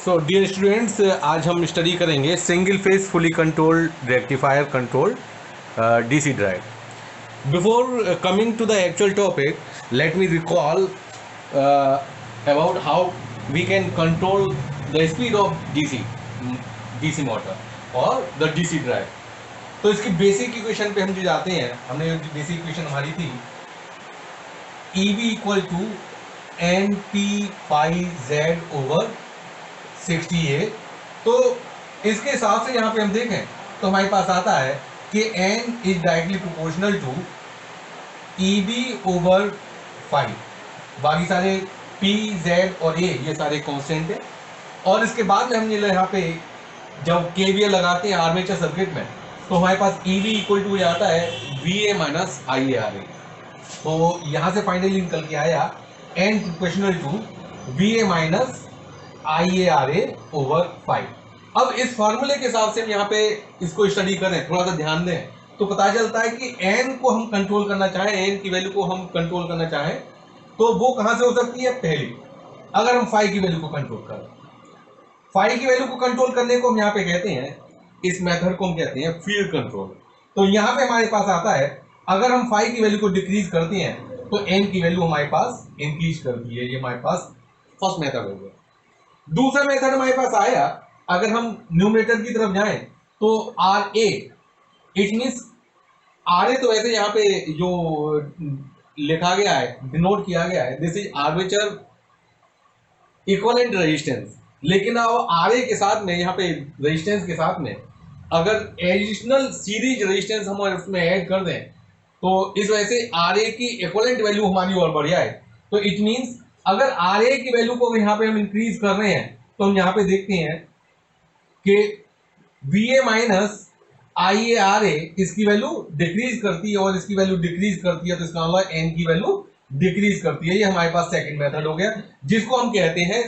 So dear students, आज हम study करेंगे single phase fully controlled rectifier control DC drive. Before coming to the actual topic, let me recall about how we can control the speed of DC motor or the DC drive. तो इसकी basic equation पे हम जो जाते हैं, हमने जो basic equation हमारी थी EB equal to N P phi Z over 60A. तो इसके हिसाब से यहाँ पे हम देखें तो हमारे पास आता है कि n is directly proportional to EB over 5. बाकी सारे P, Z और A ये सारे कांस्टेंट है. और इसके बाद में हम ये यहाँ पे जब KVL लगाते हैं आर्मेचर सर्किट में तो हमारे पास EB इक्वल टू आता है VA माइनस IARA. तो यहाँ से फाइनली निकल के आया n proportional to VA minus IARA over 5. अब इस फॉर्मूले के हिसाब से हम यहाँ पे इसको स्टडी करें, थोड़ा सा ध्यान दें तो पता चलता है कि n को हम कंट्रोल करना चाहें, n की वैल्यू को हम कंट्रोल करना चाहें तो वो कहां से हो सकती है. पहली, अगर हम फाई की वैल्यू को कंट्रोल करें, फाई की वैल्यू को कंट्रोल करने को हम यहाँ पे कहते हैं, इस मेथड को हम कहते हैं फील्ड कंट्रोल. तो यहाँ पे हमारे पास आता है अगर हम फाई की वैल्यू को डिक्रीज करते हैं तो n की वैल्यू हमारे पास इंक्रीज करती है. ये हमारे पास फर्स्ट मेथड हो गया. दूसरा मेथड हमारे पास आया, अगर हम न्यूमरेटर की तरफ जाएं तो RA, इट मींस RA तो वैसे यहाँ पे जो लिखा गया है, डिनोट किया गया है, this is armature equivalent resistance. लेकिन अब RA के साथ में यहाँ पे रेजिस्टेंस के साथ में अगर एडिशनल सीरीज रेजिस्टेंस हम उसमें ऐड कर दें तो इस वजह से RA की इक्विवेलेंट वैल्यू हमारी और बढ़ जाए. तो इट मींस अगर RA की वैल्यू को यहाँ पे हम इंक्रीज कर रहे हैं तो हम यहाँ पे देखते हैं कि VA माइनस IARA इसकी वैल्यू डिक्रीज करती है और इसकी वैल्यू डिक्रीज करती है, तो इसका मतलब n की वैल्यू डिक्रीज करती है. ये हमारे पास सेकंड मेथड हो गया जिसको हम कहते हैं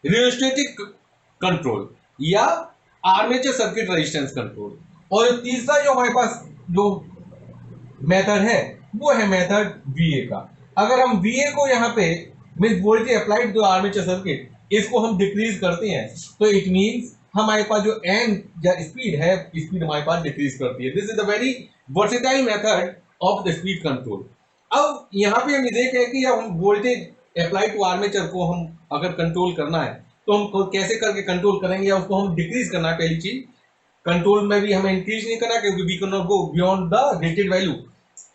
रियोस्टेटिक कंट्रोल या आर्मेचर सर्किट रेजिस्टेंस कंट्रोल. और तीसरा जो हमारे पास जो मेथड है वो है मेथड VA का. अगर हम VA को यहाँ पे means voltage applied to armature circuit इसको हम डिक्रीज करते हैं तो इट मींस हमारे पास जो n या स्पीड है, स्पीड हमारे पास डिक्रीज करती है. This is the very versatile method of the speed control. अब यहाँ पे हम ये देखें कि जब हम वोल्टेज अप्लाई टू आर्मेचर को हम अगर कंट्रोल करना है तो हम कैसे करके कंट्रोल करेंगे या उसको हम डिक्रीज करना है. पहली चीज, कंट्रोल में भी हमें इंक्रीज नहीं करना क्योंकि we can not go beyond the rated value.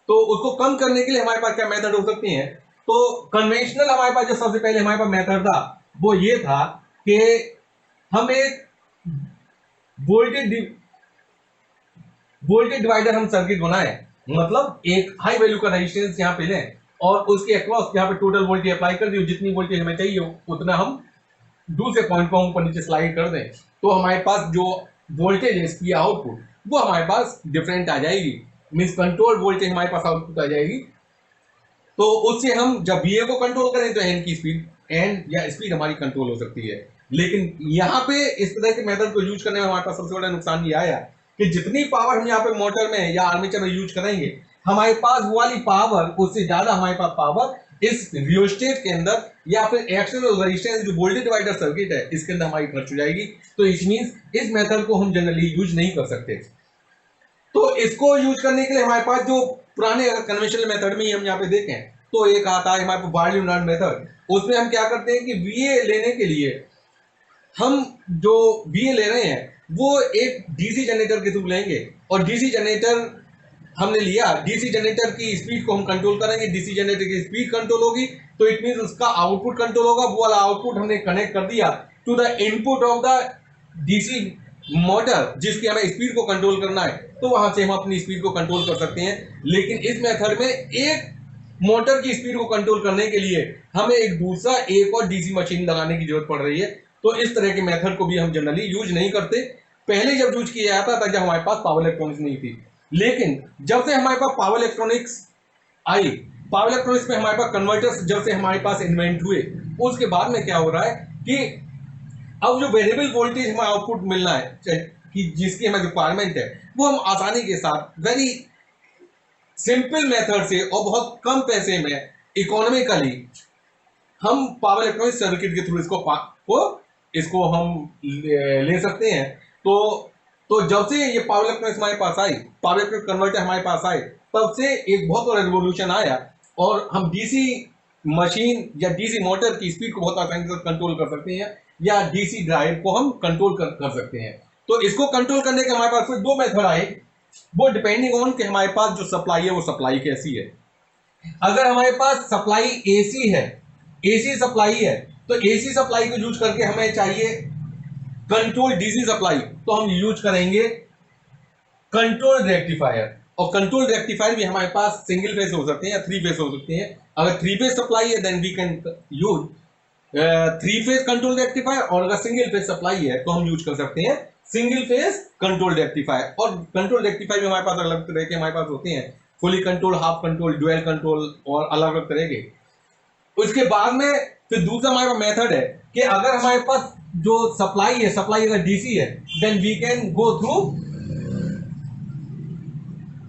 तो उसको कम करने के लिए हमारे पास क्या मेथड हो सकती हैं. तो कन्वेंशनल हमारे पास जो सबसे पहले हमारे पास मेथड था वो ये था कि हम एक वोल्टेज डिवाइडर हम सर्किट बनाए, मतलब एक हाई वैल्यू का रेजिस्टेंस यहाँ पे लें और उसके अक्रॉस यहाँ पे टोटल वोल्टेज अप्लाई कर दिए. जितनी वोल्टेज हमें चाहिए उतना हम दूसरे पॉइंट को ऊपर नीचे स्लाइड कर दें तो हमारे पास जो वोल्टेज है इसकी आउटपुट वो हमारे पास डिफरेंट आ जाएगी, मींस कंट्रोल वोल्टेज हमारे पास आउटपुट आ जाएगी. तो उससे हम जब VA को कंट्रोल करें तो n की स्पीड, n या स्पीड हमारी कंट्रोल हो सकती है. लेकिन यहाँ पे इस तरह के मेथड को यूज करने में हमारे पास सबसे बड़ा नुकसान ये आया कि जितनी पावर हम यहाँ पे मोटर में या आर्मेचर में यूज करेंगे हमारे पास वो वाली पावर, उससे ज्यादा हमारे पास पावर इस रियोस्टेट के अंदर या फिर एक्सटर्नल रेजिस्टेंस जो वोल्टेज डिवाइडर सर्किट है इसके अंदर हमारी खर्च हो जाएगी. तो इट मींस इस मेथड को हम जनरली यूज नहीं कर सकते. तो इसको यूज करने के लिए हमारे पास जो पुराने कन्वेंशनल मेथड में ही हम यहाँ पे देखें तो एक आता है हमारे पास बार्ली-यूनार्ड मेथड. उसमें हम क्या करते हैं कि VA लेने के लिए हम जो VA ले रहे हैं वो एक DC जनरेटर के थ्रू लेंगे और DC जनरेटर हमने लिया, DC जनरेटर की स्पीड को हम कंट्रोल करेंगे. DC जनरेटर की स्पीड कंट्रोल होगी तो इट मींस उसका आउटपुट कंट्रोल होगा. वो वाला आउटपुट हमने कनेक्ट कर दिया to the input of the DC motor जिसकी हमें स्पीड को कंट्रोल करना है, तो वहां से हम अपनी स्पीड को कंट्रोल कर सकते हैं. लेकिन इस मेथड में एक मोटर की स्पीड को कंट्रोल करने के लिए हमें एक और DC मशीन लगाने की जरूरत पड़ रही है. तो इस तरह के मेथड को भी हम जनरली यूज नहीं करते. पहले जब यूज किया जाता था जब हमारे पास पावर इलेक्ट्रॉनिक्स नहीं थी, लेकिन जब से हमारे पास पावर इलेक्ट्रॉनिक्स आई, पावर इलेक्ट्रॉनिक्स में हमारे पास कन्वर्टर्स जब से हमारे पास इन्वेंट हुए, उसके बाद में क्या हो रहा है कि अब जो वेरिएबल वोल्टेज हमें आउटपुट मिलना है कि जिसकी हमें रिक्वायरमेंट है वो हम आसानी के साथ वेरी सिंपल मेथड से और बहुत कम पैसे में इकोनॉमिकली हम पावर इलेक्ट्रॉनिक सर्किट के थ्रू इसको हम ले सकते हैं। तो जब से ये पावर इलेक्ट्रॉनिक्स हमारे पास आई, पावर इलेक्ट्रॉनिक कन्वर्टर हमारे पास आए, तब से एक बहुत बड़ा रिवोल्यूशन आया और हम डीसी मशीन या डीसी मोटर की स्पीड को बहुत आसानी से कंट्रोल कर सकते हैं, या डीसी ड्राइव को हम कंट्रोल कर सकते हैं। तो इसको कंट्रोल करने के हमारे पास फिर दो मेथड आए, वो डिपेंडिंग ऑन कि हमारे पास जो सप्लाई है वो सप्लाई कैसी है। अगर हमारे पास सप्लाई एसी है, एसी सप्लाई है, तो एसी सप्लाई को यूज करके हमें चाहिए कंट्रोल डीसी सप्लाई, तो हम यूज करेंगे कंट्रोल रेक्टिफायर। और कंट्रोल रेक्टिफायर भी हमारे पास सिंगल फेस हो सकते हैं या थ्री फेस हो सकते हैं। अगर थ्री फेस सप्लाई है then we can use three phase control rectifier, और अगर सिंगल फेस सप्लाई है तो हम यूज कर सकते हैं सिंगल फेस कंट्रोल रेक्टिफायर। और कंट्रोल रेक्टिफायर भी हमारे पास अलग तरह के हमारे पास होते हैं, fully control, half control, dual control और अलग अलग तरह के। उसके बाद में फिर दूसरा हमारे पास मेथड है कि अगर हमारे पास जो सप्लाई है, सप्लाई अगर डीसी है, then we can go through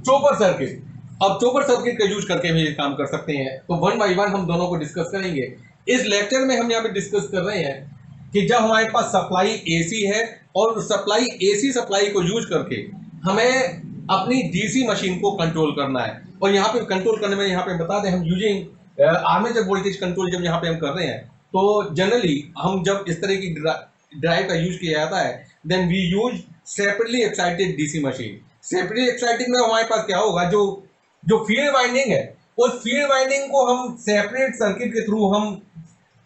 chopper circuit. अब चोपर सर्किट का यूज करके भी काम कर सकते हैं। तो वन बाय वन हम दोनों को डिस्कस करेंगे। इस लेक्चर में हम यहाँ पे डिस्कस कर रहे हैं कि जब हमारे पास सप्लाई एसी है और सप्लाई एसी सप्लाई को यूज करके हमें अपनी डीसी मशीन को कंट्रोल करना है। और यहाँ पे कंट्रोल करने में यहाँ पे बता दें, हम यूजिंग आर्मेचर वोल्टेज कंट्रोल जब यहाँ पे हम कर रहे हैं, तो जनरली हम जब इस तरह की ड्राइव का यूज किया जाता है, then we use separately excited DC machine. Separately exciting में हमारे पास क्या होगा, जो फील्ड वाइंडिंग है, उस फील्ड वाइंडिंग को हम सेपरेट सर्किट के थ्रू हम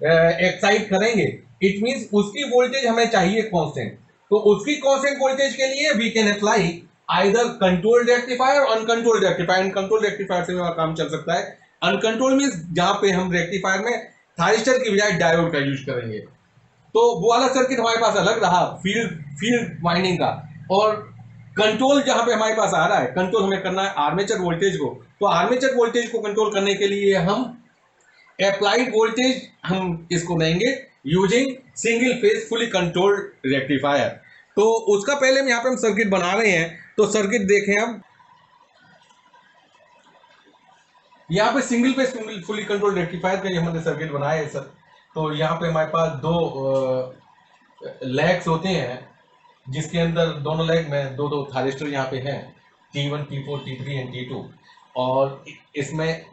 एक्साइट करेंगे। इट मींस उसकी वोल्टेज हमें चाहिए कांस्टेंट। तो उसकी कांस्टेंट वोल्टेज के लिए we can apply either controlled rectifier और अनकंट्रोल्ड रेक्टिफायर। अनकंट्रोल्ड रेक्टिफायर से हमारा काम चल सकता है। अनकंट्रोल्ड मींस जहां पे हम रेक्टिफायर में थायरिस्टर की बजाय डायोड का यूज करेंगे, तो वो वाला सर्किट हमारे पास अलग रहा फील्ड वाइंडिंग का। और कंट्रोल जहां पे हमारे पास आ रहा है, कंट्रोल हमें करना है आर्मेचर वोल्टेज को। तो आर्मेचर वोल्टेज को कंट्रोल करने के लिए हम अप्लाइड वोल्टेज हम इसको देंगे using single phase fully controlled rectifier. तो उसका पहले हम यहाँ पे हम सर्किट बना रहे हैं। तो सर्किट देखें, अब यहाँ पे single phase fully controlled rectifier का हमने सर्किट बनाया है सर। तो यहाँ पे हमारे पास दो लेग्स होते हैं, जिसके अंदर दोनों लेग में दो दो थायरिस्टर यहाँ पे हैं, T1, T4, T3 and T2। और इसमें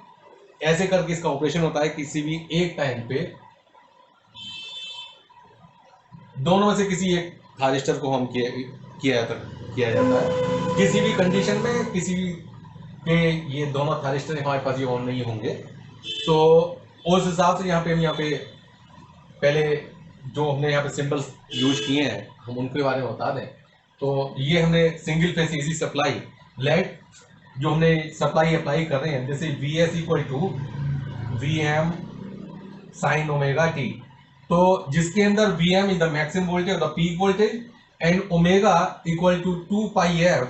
ऐसे करके इसका ऑपरेशन होता है, किसी भी एक टाइम पे दोनों में से किसी एक थायरिस्टर को हम किया जाता है। किसी भी कंडीशन में किसी भी के ये दोनों थायरिस्टर हमारे पास ये ऑन नहीं होंगे, तो उस हिसाब से हम यहाँ पे पहले जो हमने यहाँ पे सिंबल्स यूज किए हैं हम उनके बारे में बता दें। तो ये हमने single phase AC supply let जो हमने सप्लाई अप्लाई कर रहे हैं, जैसे Vs equal to Vm sine omega T. तो जिसके अंदर Vm is the maximum voltage, the peak voltage, and omega equal to 2 pi f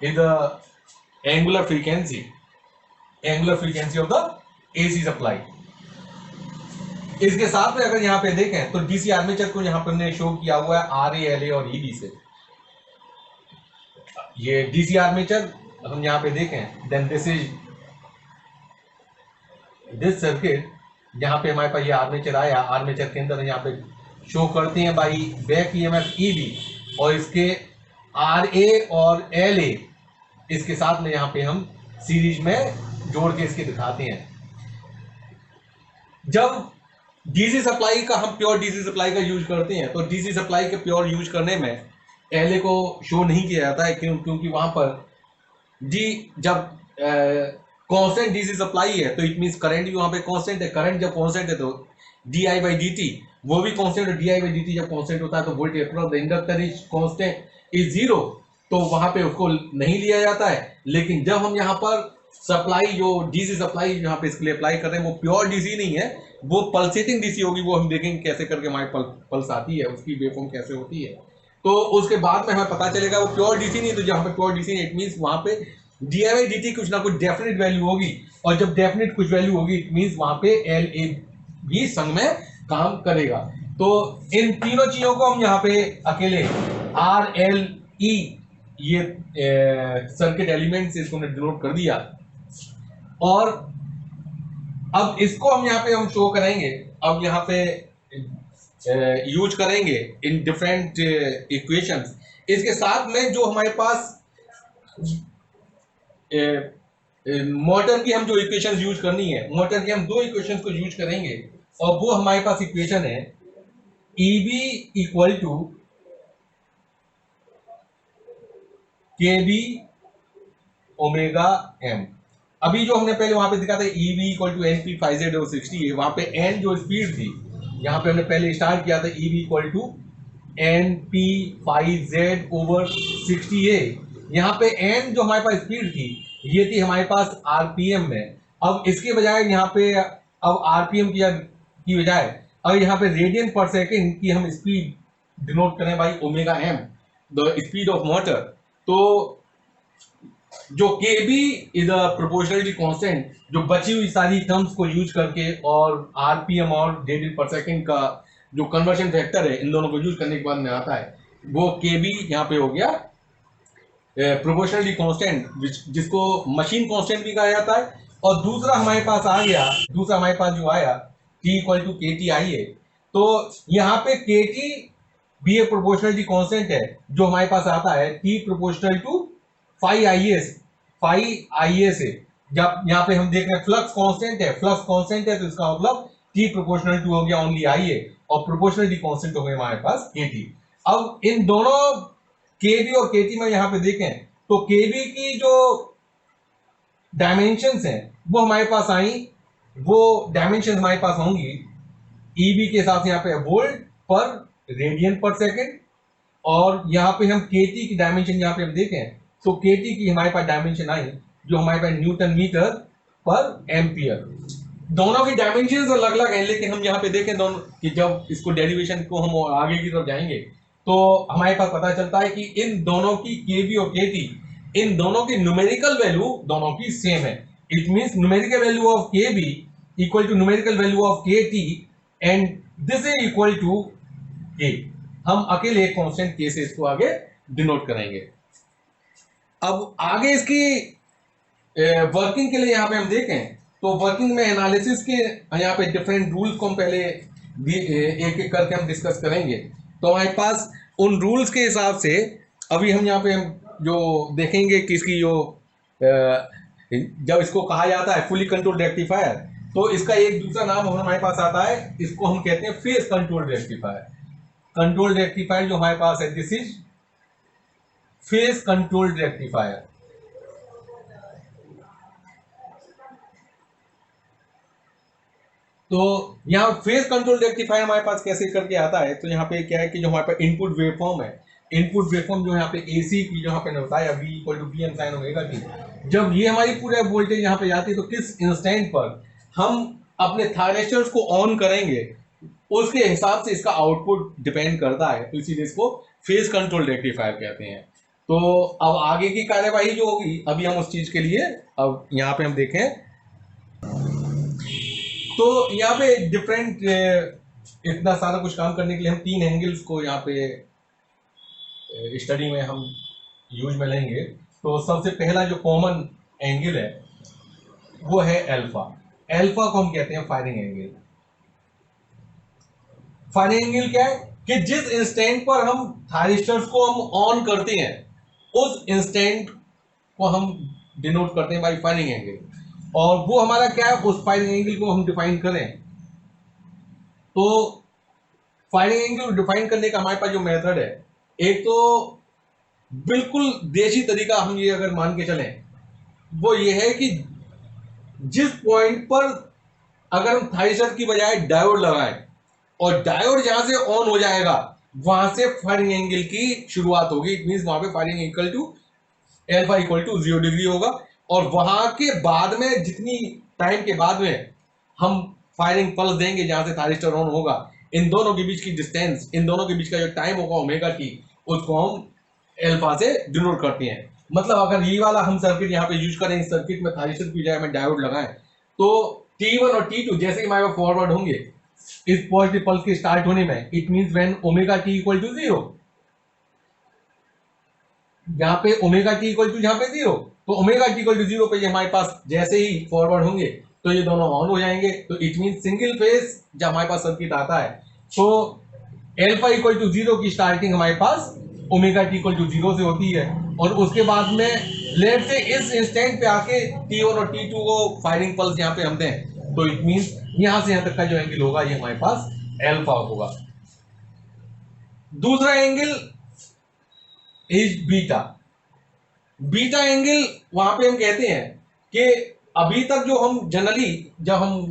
is the angular frequency of the AC supply. इसके साथ में अगर यहाँ पे देखें तो डीसी आर्मेचर को यहाँ पे हमने शो किया हुआ है RA, LA और EB से। ये डीसी आर्मेचर हम यहाँ पे देखें, देन दिस सर्किट यहाँ पे हमारे पास ये आर्मेचर आया। आर्मेचर के अंदर यहाँ पे शो करते हैं बाई बैक EMF EB, और इसके RA और LA इसके साथ में यहाँ पे हम सीरीज में जोड़ के इसके दिखाते हैं। जब डीसी सप्लाई का हम प्योर डीसी सप्लाई का यूज करते हैं, तो डीसी सप्लाई के प्योर यूज करने में LA को शो नहीं किया जाता है, क्योंकि वहां पर जब कांस्टेंट डीसी सप्लाई है तो इट मींस करंट भी वहां पे कांस्टेंट है। करंट जब कांस्टेंट है तो DI बाई dt वो भी कांस्टेंट है। DI बाई dt जब कांस्टेंट होता है तो voltage across the inductor is constant is 0, तो वहां पे उसको नहीं लिया जाता है। लेकिन जब हम यहाँ पर सप्लाई जो डीसी सप्लाई यहाँ पे इसके लिए अप्लाई कर रहे हैं, वो प्योर डीसी नहीं है, वो पल्सेटिंग डीसी होगी। वो हम देखेंगे कैसे करके हमारी पल्स आती है, उसकी वेवफॉर्म कैसे होती है। तो उसके बाद में हमें पता चलेगा वो प्योर डीसी नहीं। तो जहाँ पे प्योर डीसी इट मींस वहां पे DI बाई dt कुछ ना कुछ डेफिनेट वैल्यू होगी, और जब डेफिनेट कुछ वैल्यू होगी इट मींस वहां पे LA भी संग में काम करेगा। तो इन तीनों चीजों को हम यहाँ पे अकेले RLE ये सर्किट एलिमेंट से इसको डिनोट कर दिया। और अब इसको हम यहाँ पे हम शो करेंगे, अब यहाँ पे यूज करेंगे इन डिफरेंट इक्वेशंस। इसके साथ में जो हमारे पास मोटर की हम जो इक्वेशंस यूज करनी है, मोटर की हम दो इक्वेशंस को यूज करेंगे, और वो हमारे पास इक्वेशन है EB equal to KB omega M। अभी जो हमने पहले वहां पे दिखा था EB equal to NP 5Z over 60 है, वहां पे N जो स्पीड थी, यहाँ पे हमने पहले स्टार्ट किया था EB equal to NP 5Z over 60 है। यहाँ पे N जो हमारे पास स्पीड थी, ये थी हमारे पास RPM में। अब इसके बजाय यहाँ पे अब RPM की बजाय अगर यहाँ पे रेडियन पर सेकेंड की हम स्पीड डिनोट करें by omega M, the speed of motor, तो जो KB is a proportionality constant, जो बची हुई सारी टर्म्स को यूज करके और RPM और रेडियन पर सेकेंड का जो कन्वर्जन फैक्टर है, इन दोनों को यूज करने के बाद में आता है, वो KB यहाँ पे हो गया प्रोपोर्शनलिटी कांस्टेंट, जिसको मशीन कांस्टेंट भी कहा जाता है। और दूसरा हमारे पास आ गया, दूसरा हमारे पास जो आया T इक्वल टू KT आई है, तो यहाँ पे KT भी एक प्रोपोर्शनलिटी कांस्टेंट है, जो हमारे पास आता है T proportional to phi I S है। जब यहाँ पे हम देख रहे हैं फ्लक्स कांस्टेंट है, फ्लक्स कांस्टेंट है, तो इसका मतलब T प्रोपोर्शनल टू हो गया ओनली आई है, और प्रोपोर्शनलिटी कांस्टेंट हो गया हमारे पास KT। अब इन दोनों KB और KT में यहाँ पे देखें तो KB की जो डायमेंशंस हैं वो हमारे पास आई, वो डायमेंशंस हमारे पास होंगी EB के हिसाब से यहाँ पे वोल्ट पर रेडियन पर सेकेंड, और यहाँ पे हम KT की डायमेंशन यहाँ पे हम देखें तो KT की हमारे पास डायमेंशन आई जो हमारे पास न्यूटन मीटर पर एम्पियर। दोनों की डायमेंशन अलग अलग हैं, लेकिन हम यहाँ पे देखें दोनों कि जब इसको डेरिवेशन को हम आगे की तरफ जाएंगे तो हमारे पास पता चलता है कि इन दोनों की KB और KT, इन दोनों की न्यूमेरिकल वैल्यू दोनों की सेम है। It means numerical value of KB equal to numerical value of KT, and this is equal to K। हम अकेले एक कांस्टेंट K से इसको आगे डिनोट करेंगे। अब आगे इसकी वर्किंग के लिए यहाँ पे हम देखें तो वर्किंग में एनालिसिस के यहाँ पे डिफरेंट रूल्स को हम पहले एक एक करके हम डिस्कस करेंगे। तो हमारे पास उन रूल्स के हिसाब से अभी हम यहाँ पे हम जो देखेंगे कि इसकी जो जब इसको कहा जाता है फुली कंट्रोल्ड रेक्टिफायर, तो इसका एक दूसरा नाम हमारे पास आता है, इसको हम कहते हैं phase controlled rectifier. Controlled rectifier जो हमारे पास है, this is phase controlled rectifier. तो यहाँ फेज कंट्रोल रेक्टिफायर हमारे पास कैसे करके आता है, तो यहाँ पे क्या है कि जो हमारे पास इनपुट वेवफॉर्म है, इनपुट वेवफॉर्म जो यहाँ पे AC की जो यहाँ पे होता है V equal to BM sine omega t, जब ये हमारी पूरे वोल्टेज यहाँ पे जाती है तो किस इंस्टेंट पर हम अपने थायरेस्टर्स को ऑन करेंगे उसके हिसाब से इसका आउटपुट डिपेंड करता है, तो इसीलिए इसको फेज कंट्रोल रेक्टिफायर कहते हैं। तो अब आगे की कार्यवाही जो होगी अभी हम उस चीज के लिए अब यहाँ पे हम देखें तो यहाँ पे डिफरेंट इतना सारा कुछ काम करने के लिए हम 3 एंगल्स को यहाँ पे स्टडी में हम यूज में लेंगे। तो सबसे पहला जो कॉमन एंगल है वो है अल्फा। अल्फा को हम कहते हैं फायरिंग एंगल। फायरिंग एंगल क्या है कि जिस इंस्टेंट पर हम थायरिस्टर्स को हम ऑन करते हैं उस इंस्टेंट को हम डिनोट करते हैं बाय फायरिंग एंगल, और वो हमारा क्या है, उस फायरिंग एंगल को हम डिफाइन करें तो फायरिंग एंगल डिफाइन करने का हमारे पास जो मेथड है, एक तो बिल्कुल देसी तरीका हम ये अगर मान के चलें वो ये है कि जिस पॉइंट पर अगर हम थायरिस्टर की बजाय डायोड लगाएं और डायोड जहां से ऑन हो जाएगा वहां से फायरिंग एंगल की शुरुआत होगी। इट मींस वहां पे firing equal to alpha equal to 0 degree होगा, और वहां के बाद में जितनी टाइम के बाद में हम फायरिंग पल्स देंगे जहां से थायरिस्टर ऑन होगा, इन दोनों के बीच की डिस्टेंस, इन दोनों के बीच का जो टाइम होगा ओमेगा टी, उसको हम अल्फा से डिनोट करते हैं। मतलब अगर ये वाला हम सर्किट यहाँ पे यूज करें, इस सर्किट में थायरिस्टर की बजाय में डायोड लगाएं तो T1 और T2 जैसे ही हमारे फॉरवर्ड होंगे इस पॉजिटिव पल्स के स्टार्ट होने में, it means when omega T equal to 0, यहाँ पे ओमेगा टी इक्वल टू यहाँ पे 0, तो ओमेगा टी इक्वल टू 0 पे ये हमारे पास जैसे ही फॉरवर्ड होंगे तो ये दोनों ऑन हो जाएंगे। तो इट मीन सिंगल फेज जब हमारे पास सर्किट आता है तो एल्फा इक्वल टू 0 की स्टार्टिंग हमारे पास ओमेगा टी इक्वल टू 0 से होती है, और उसके बाद में लेट से इस इंस्टेंट पे आके T1 और T2 को फायरिंग पल्स यहाँ पे हम दें, तो इट मीन यहां से यहां तक का जो एंगल होगा ये हमारे पास एल्फा होगा। दूसरा angle is beta. Beta angle वहां पे हम कहते हैं कि अभी तक जो हम जनरली जब हम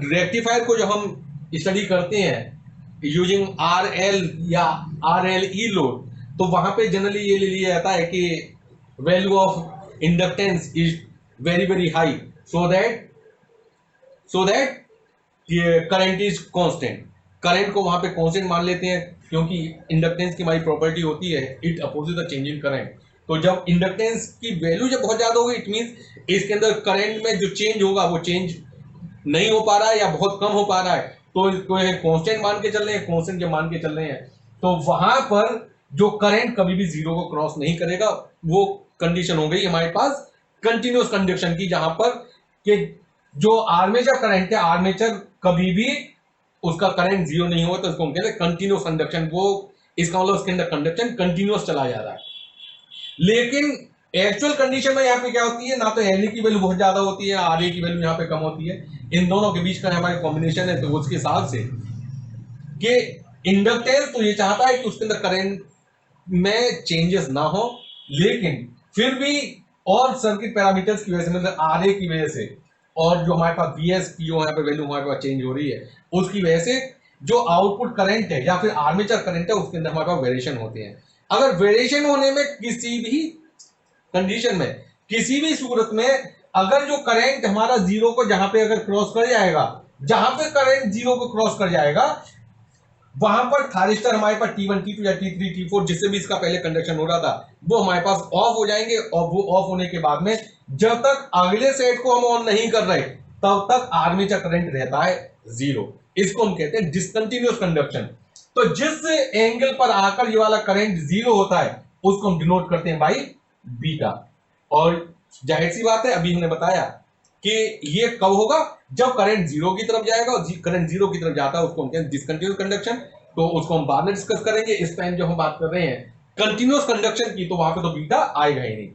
रेक्टिफायर को जो हम स्टडी करते हैं यूजिंग आर एल या आर एल ई लोड, तो वहां पे जनरली ये ले लिया जाता है कि value of inductance is very very high, so that ये करंट इज कांस्टेंट। करंट को वहां पे कांस्टेंट मान लेते हैं क्योंकि इंडक्टेंस की हमारी प्रॉपर्टी होती है it opposes the change in current. तो जब इंडक्टेंस की वैल्यू जब बहुत ज्यादा होगी इट मींस इसके अंदर करंट में जो चेंज होगा वो चेंज नहीं हो पा रहा है या बहुत कम हो पा रहा है, तो इसको कांस्टेंट मान के चल रहे हैं। कांस्टेंट जब मान के चल रहे हैं तो वहां पर जो करंट कभी भी जीरो को क्रॉस नहीं करेगा, वो कंडीशन हो गई हमारे पास कंटिन्यूअस कंडक्शन की, जहां पर कि जो आर्मेचर करंट है आर्मेचर कभी भी उसका करंट जीरो नहीं होगा, तो इसको हम कहते हैं कंटिन्यूअस कंडक्शन। वो इसका मतलब उसके अंदर कंडक्शन कंटिन्यूअस चला जा रहा है। लेकिन एक्चुअल कंडीशन में यहाँ पे क्या होती है, ना तो एल की वैल्यू बहुत ज्यादा होती है, आर की वैल्यू यहाँ पे कम होती है। इन दोनों के बीच का हमारी कॉम्बिनेशन है, तो उसके हिसाब से कि इंडक्टेंस तो ये चाहता है कि उसके अंदर करंट में चेंजेस ना हो, लेकिन फिर भी और सर्किट पैरामीटर्स की वजह से मतलब आर की वजह से और जो हमारे पास वी एस की जो यहाँ पे वैल्यू हमारे पास चेंज हो रही है उसकी वजह से जो आउटपुट करंट है या फिर आर्मेचर करंट है उसके अंदर हमारे पास वेरिएशन होते हैं। अगर वेरिएशन होने में किसी भी कंडीशन में किसी भी सूरत में अगर जो करंट हमारा जीरो को जहां पे अगर क्रॉस कर जाएगा, जहां पे करंट जीरो को क्रॉस कर जाएगा वहां पर थारिस्टर हमारे पास T1 T2 या T3 T4 जिससे भी इसका पहले कंडक्शन हो रहा था वो हमारे पास ऑफ हो जाएंगे, और वो ऑफ होने के बाद में जब तक अगले सेट को हम ऑन नहीं कर रहे तब तक आर्मेचर करंट रहता है जीरो। इसको हम कहते हैं डिसकंटिन्यूअस कंडक्शन। तो जिस एंगल पर आकर ये वाला करंट जीरो होता है उसको हम डिनोट करते हैं बाई बीटा। और जाहिर सी बात है अभी हमने बताया कि ये कब होगा, जब करंट जीरो की तरफ जाएगा, और करंट जीरो की तरफ जाता है उसको हम कहते हैं डिसकंटिन्यूअस कंडक्शन। तो उसको हम बाद में डिस्कस करेंगे। इस टाइम जब हम बात कर रहे हैं कंटिन्यूअस कंडक्शन की तो वहां पे तो बीटा आएगा ही नहीं।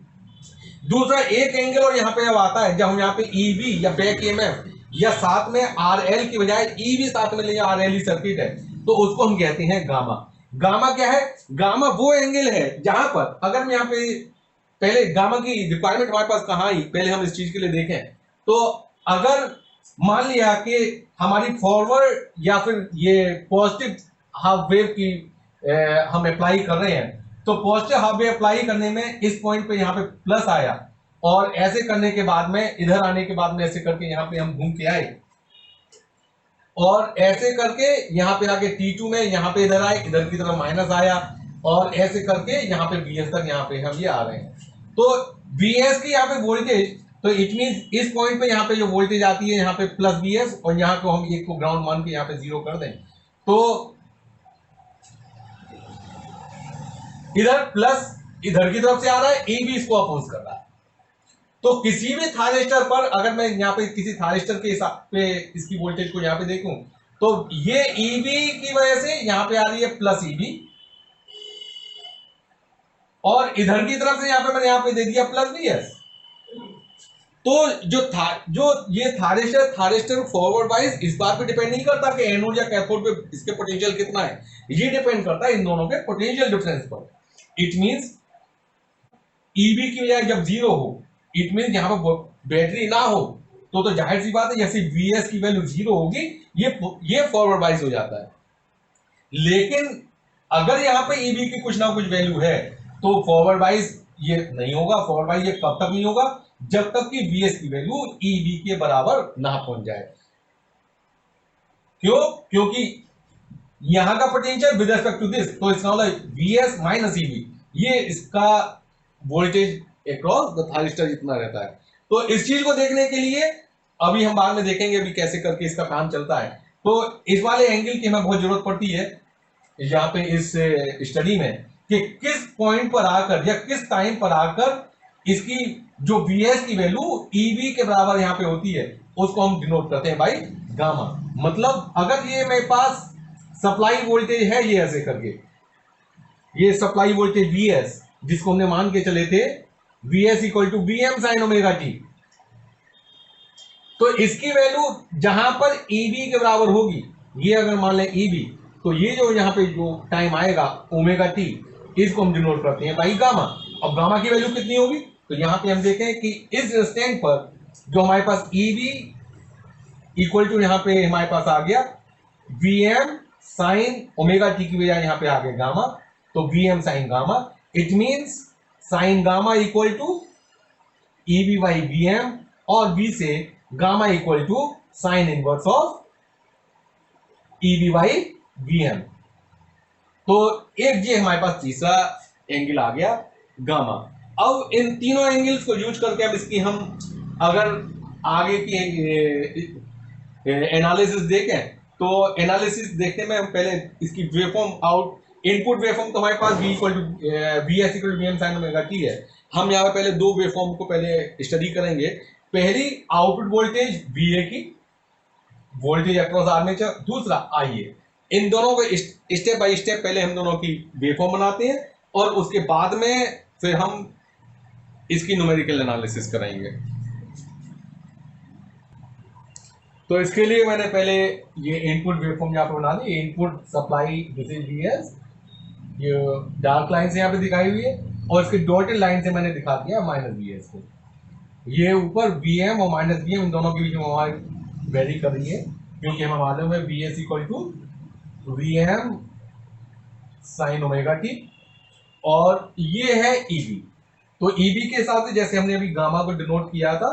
दूसरा एक एंगल और यहाँ पे अब आता है जब हम यहाँ पे ईबी या बैक ईएमएफ या साथ में आरएल की बजाय ईबी साथ में ले आरएल सर्किट है, तो उसको हम कहते हैं गामा। गामा क्या है, गामा वो एंगल है जहां पर अगर मैं यहाँ पे पहले गामा की रिक्वायरमेंट हमारे पास कहाँ आई पहले हम इस चीज के लिए देखें, तो अगर मान लिया कि हमारी फॉरवर्ड या फिर ये पॉजिटिव हाफ वेव की हम अप्लाई कर रहे हैं, तो पॉजिटिव हाफ वेव अप्लाई करने में इस पॉइंट पे यहाँ पे प्लस आया, और ऐसे करने के बाद में इधर आने के बाद में ऐसे करके यहाँ पे हम घूम के आए, और ऐसे करके यहाँ पे आके T2 में यहाँ पे इधर आए, इधर की तरफ माइनस आया, और ऐसे करके यहाँ पे BS तक यहाँ पे हम ये आ रहे हैं। तो BS की यहाँ पे वोल्टेज, तो इट मीन इस पॉइंट पे यहाँ पे जो वोल्टेज आती है यहाँ पे प्लस BS, और यहाँ को हम एक को ग्राउंड मान के यहाँ पे जीरो कर दें, तो इधर प्लस इधर की तरफ से आ रहा है, ई भी इसको अपोज कर रहा है। तो किसी भी थारिस्टर पर अगर मैं यहाँ पे किसी थारिस्टर के हिसाब पे इसकी वोल्टेज को यहाँ पे देखूं, तो ये ईबी की वजह से यहाँ पे आ रही है प्लस ईबी, और इधर की तरफ से यहाँ पे मैंने यहाँ पे दे दिया प्लस बीएस। तो जो ये थारिस्टर फॉरवर्ड वाइज इस बात पे डिपेंड नहीं करता कि एनोड या कैथोड पे इसके पोटेंशियल कितना है, ये डिपेंड करता है इन दोनों के पोटेंशियल डिफरेंस पर। इट मींस ईबी की बजाय जब जीरो हो, इट मींस यहाँ पर बैटरी ना हो, तो जाहिर सी बात है जैसे वीएस की वैल्यू जीरो होगी ये फॉरवर्ड वाइज हो जाता है। लेकिन अगर यहाँ पे ईबी की कुछ ना कुछ वैल्यू है तो फॉरवर्ड वाइज ये नहीं होगा। फॉरवर्ड वाइज ये कब तक नहीं होगा, जब तक कि वीएस की वैल्यू ईबी के बराबर ना पहुंच जाए। क्यों? क्योंकि यहां का potential with respect to this, तो इसका मतलब वीएस माइनस ईबी, ये इसका वोल्टेज अक्रॉस द थारिस्टर जितना रहता है। तो इस चीज को देखने के लिए अभी हम बाद में देखेंगे अभी कैसे करके इसका काम चलता है। तो इस वाले एंगल की हमें बहुत जरूरत पड़ती है यहाँ पे इस स्टडी में कि किस पॉइंट पर आकर या किस टाइम पर आकर इसकी जो Vs की वैल्यू Eb के बराबर यहां पे होती है उसको हम डिनोट करते हैं बाई गामा। मतलब अगर ये मेरे पास सप्लाई वोल्टेज है, ये ऐसे करके ये सप्लाई वोल्टेज Vs जिसको हमने मान के चले थे Vs equal to Vm sine omega T, तो इसकी वैल्यू जहां पर Eb के बराबर होगी, ये अगर मान लें Eb, तो ये जो यहां पे जो टाइम आएगा ओमेगा टी, इसको हम डिनोट करते हैं बाई गामा। अब गामा की वैल्यू कितनी होगी, तो यहां पे हम देखें कि इस इंस्टेंट पर जो हमारे पास Eb इक्वल टू यहां पे हमारे पास आ गया Vm साइन ओमेगा टी की बजाय यहां पे आ गया गामा, तो Vm sine gamma, it means sine gamma equal to Eb by Vm, और V से gamma equal to sine inverse of Eb by Vm। तो एक ये हमारे पास तीसरा एंगल आ गया गामा। अब इन तीनों एंगल्स को यूज करके अब इसकी हम अगर आगे की एनालिसिस देखें, तो एनालिसिस देखने में हम पहले इसकी वेवफॉर्म आउट इनपुट वेवफॉर्म तो हमारे पास V equal to Vs equal to Vm sine omega T है। हम यहाँ पे पहले दो वेवफॉर्म को पहले स्टडी करेंगे। पहली आउटपुट वोल्टेज Va की, वोल्टेज अक्रॉस आर्मेचर, दूसरा Ia। इन दोनों को स्टेप बाय स्टेप पहले हम दोनों की वेवफॉर्म बनाते हैं और उसके बाद में फिर हम इसकी न्यूमेरिकल एनालिसिस करेंगे। तो इसके लिए मैंने पहले ये इनपुट वेवफॉर्म यहाँ पे बना दी। Input supply this is Vs, ये डार्क लाइन से यहाँ पे दिखाई हुई है, और इसके डॉटेड लाइन से मैंने दिखा दिया माइनस Vs को। ये ऊपर Vm और माइनस Vm इन दोनों के बीच में हमारी वेरी कर रही है, क्योंकि हमें मालूम है Vs equal to Vm sine omega T, और ये है Eb। तो Eb के हिसाब से जैसे हमने अभी गामा को डिनोट किया था,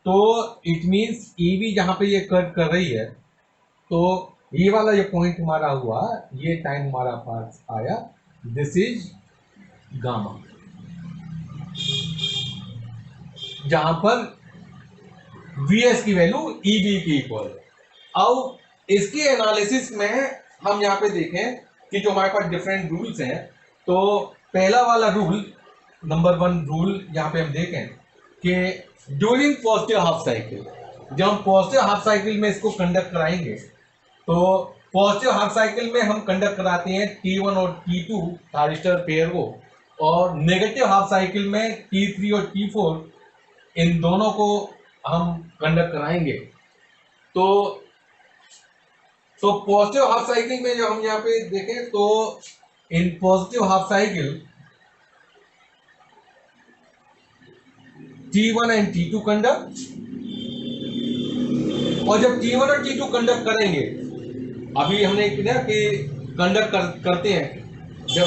तो इट मींस Eb जहां पे ये कट कर रही है, तो ये वाला जो पॉइंट हमारा हुआ, ये टाइम हमारा पास आया, दिस इज गामा, जहां पर Vs की वैल्यू Eb की इक्वल। अब इसके एनालिसिस में हम यहाँ पे देखें कि जो हमारे पास डिफरेंट रूल्स हैं, तो पहला वाला रूल, नंबर 1 रूल यहाँ पे हम देखें कि ड्यूरिंग पॉजिटिव हाफ साइकिल, जब हम पॉजिटिव हाफ साइकिल में इसको कंडक्ट कराएंगे, तो पॉजिटिव हाफ साइकिल में हम कंडक्ट कराते हैं T1 और T2 थारिस्टर पेयर को, और नेगेटिव हाफ साइकिल में T3 और T4 इन दोनों को हम कंडक्ट कराएंगे। तो पॉजिटिव हाफ साइकिल में जो हम यहाँ पे देखें, तो in positive half cycle T1 and T2 conduct, और जब T1 और T2 कंडक्ट करेंगे, अभी हमने किया कि कंडक्ट करते हैं, जब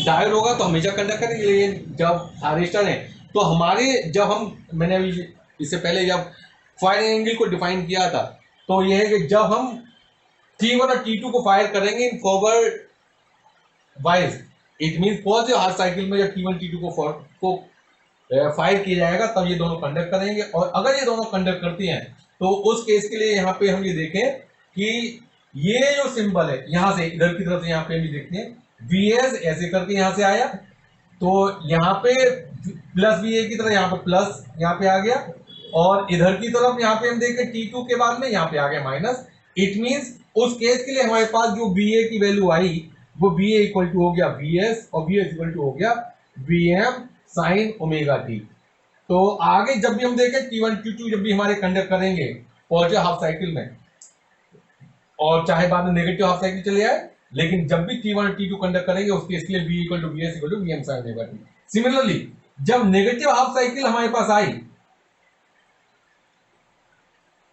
डायोड होगा तो हमेशा कंडक्ट करेंगे, लेकिन जब थारिस्टर है तो हमारे मैंने अभी इससे पहले जब फायरिंग एंगल को डिफाइन किया था, तो यह है कि जब हम T1 और T2 को फायर करेंगे in forward wise, it mean positive half cycle में जब T1 T2 को फायर किया जाएगा, तब ये दोनों कंडक्ट करेंगे। और अगर ये दोनों कंडक्ट करती हैं, तो उस केस के लिए यहाँ पे हम ये देखें कि ये जो सिंबल है यहाँ से इधर की तरफ से यहाँ पे भी देखते हैं, Vs ऐसे करके यहाँ से आया, तो यहाँ पे प्लस Va की तरह यहाँ पे प्लस यहाँ पे आ गया, और इधर की तरफ यहाँ पे हम देखें T2 के बाद में यहाँ पे आ गया माइनस। इट मींस उस केस के लिए हमारे पास जो Va की वैल्यू आई, वो Va इक्वल टू हो गया Vs, और Vs इक्वल टू हो गया Vm साइन ओमेगा टी। तो आगे जब भी हम देखें T1 T2 जब भी हमारे कंडक्ट करेंगे पॉजिटिव हाफ साइकिल में, और चाहे बाद में नेगेटिव हाफ साइकिल चले आए, लेकिन जब भी T1 और T2 कंडक्ट करेंगे उसके इसके लिए V equal to Vs equal to Vm sine omega T. Similarly जब नेगेटिव हाफ साइकिल हमारे पास आई,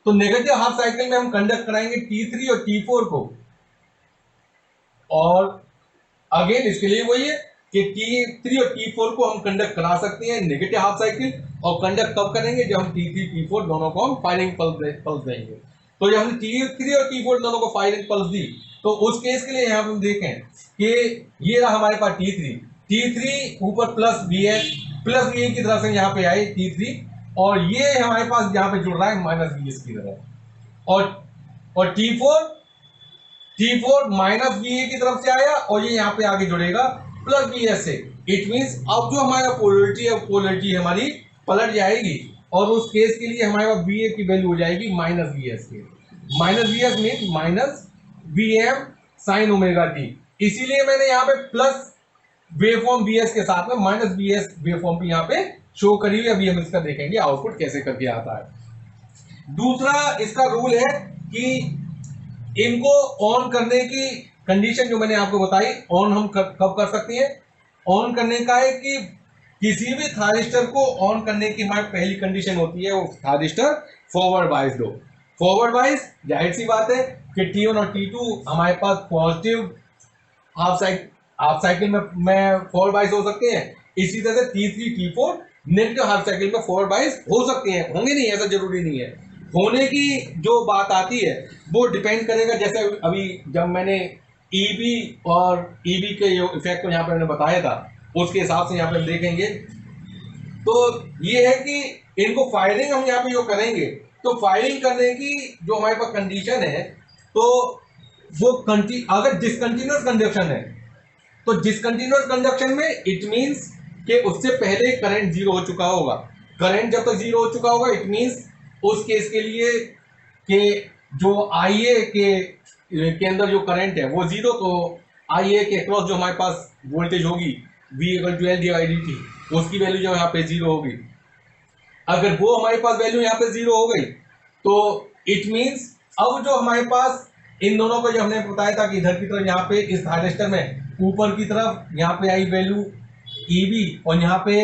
तो नेगेटिव हाफ साइकिल में हम कंडक्ट कराएंगे T3 और T4 को, और अगेन इसके लिए वही है कि T3 और T4 को हम कंडक्ट करा सकते हैं नेगेटिव हाफ साइकिल, और कंडक्ट कब करेंगे, जब हम T3 T4 दोनों को हम फायरिंग पल्स देंगे। तो जब हमने T3 और T4 दोनों को फायरिंग पल्स दी, तो उस केस के लिए यहाँ पे हम देखें कि ये रहा हमारे पास T3 ऊपर प्लस Va की तरफ से यहाँ पे आए T3, और ये हमारे पास यहाँ पे जुड़ रहा है माइनस Vs की तरफ, और T4 माइनस Va की तरफ से आया, और ये यहाँ पे आगे जुड़ेगा प्लस Vs से। इट मींस अब जो हमारा पोलरिटी है, पोलरिटी हमारी पलट जाएगी और उस केस के लिए हमारे पास वी ए की वैल्यू हो जाएगी माइनस वी एस के। Minus V S mean minus V M sine omega T. इसीलिए मैंने यहाँ पे प्लस वेवफॉर्म वी एस के साथ में माइनस वी एस वेवफॉर्म भी यहाँ पे शो करी हुई। अभी हम इसका देखेंगे आउटपुट कैसे करके आता है। दूसरा इसका रूल है कि इनको ऑन करने की कंडीशन जो मैंने आपको बताई, ऑन हम कब कर सकते हैं। ऑन करने का है कि किसी भी थारिस्टर को ऑन करने की हमारी पहली कंडीशन होती है वो थारिस्टर फॉरवर्ड बाइस दो। फॉरवर्ड बाइस जाहिर सी बात है कि T1 और T2 हमारे पास पॉजिटिव हाफ साइकिल में फॉरवर्ड बाइस हो सकते हैं। इसी तरह से T3 T4 negative half cycle में फॉरवर्ड बाइस हो सकते हैं, होंगे नहीं ऐसा जरूरी नहीं है। होने की जो बात आती है वो डिपेंड करेगा, जैसे अभी जब मैंने ईबी और ईबी के इफेक्ट को यहाँ पर मैंने बताया था उसके हिसाब से यहाँ पे देखेंगे। तो ये है कि इनको फायरिंग हम यहाँ पे जो करेंगे तो फायरिंग करने की जो हमारे पास कंडीशन है तो वो अगर डिसकंटिन्यूअस कंडक्शन है तो डिसकंटिन्यूअस कंडक्शन में इट मींस कि उससे पहले करंट जीरो हो चुका होगा। करंट जब तक जीरो हो चुका होगा इट मींस उस केस के लिए कि जो IA के अंदर जो करंट है वो जीरो, तो IA के अक्रॉस जो हमारे पास वोल्टेज होगी V = L /dt उसकी वैल्यू जो यहाँ पे जीरो होगी। अगर वो हमारे पास वैल्यू यहाँ पे जीरो हो गई तो इट मींस अब जो हमारे पास इन दोनों को जो हमने बताया था कि इधर की तरफ यहाँ पे इस थायरिस्टर में ऊपर की तरफ यहाँ पे आई वैल्यू EB और यहाँ पे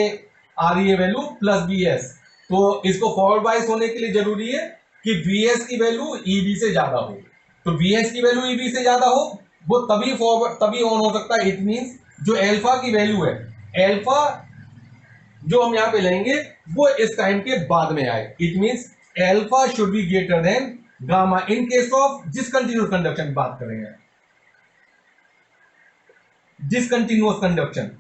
आ रही है वैल्यू प्लस VS। तो इसको फॉरवर्ड बाइस होने के लिए जरूरी है कि VS की वैल्यू EB से ज्यादा हो। तो VS की वैल्यू EB से ज्यादा हो वो तभी ऑन हो सकता है। इट मींस जो एल्फा की वैल्यू है, एल्फा जो हम यहाँ पे लेंगे वो इस टाइम के बाद में आए। It means alpha should be greater than gamma in case of discontinuous conduction की बात करेंगे। डिसकंटिन्यूअस कंडक्शन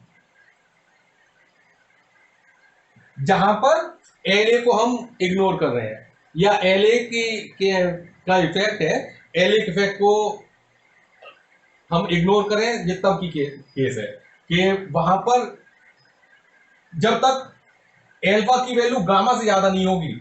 जहां पर LA को हम इग्नोर कर रहे हैं या LA का इफेक्ट है, LA के इफेक्ट को हम इग्नोर करें, ये तब की केस है कि वहां पर जब तक एल्फा की वैल्यू गामा से ज्यादा नहीं होगी,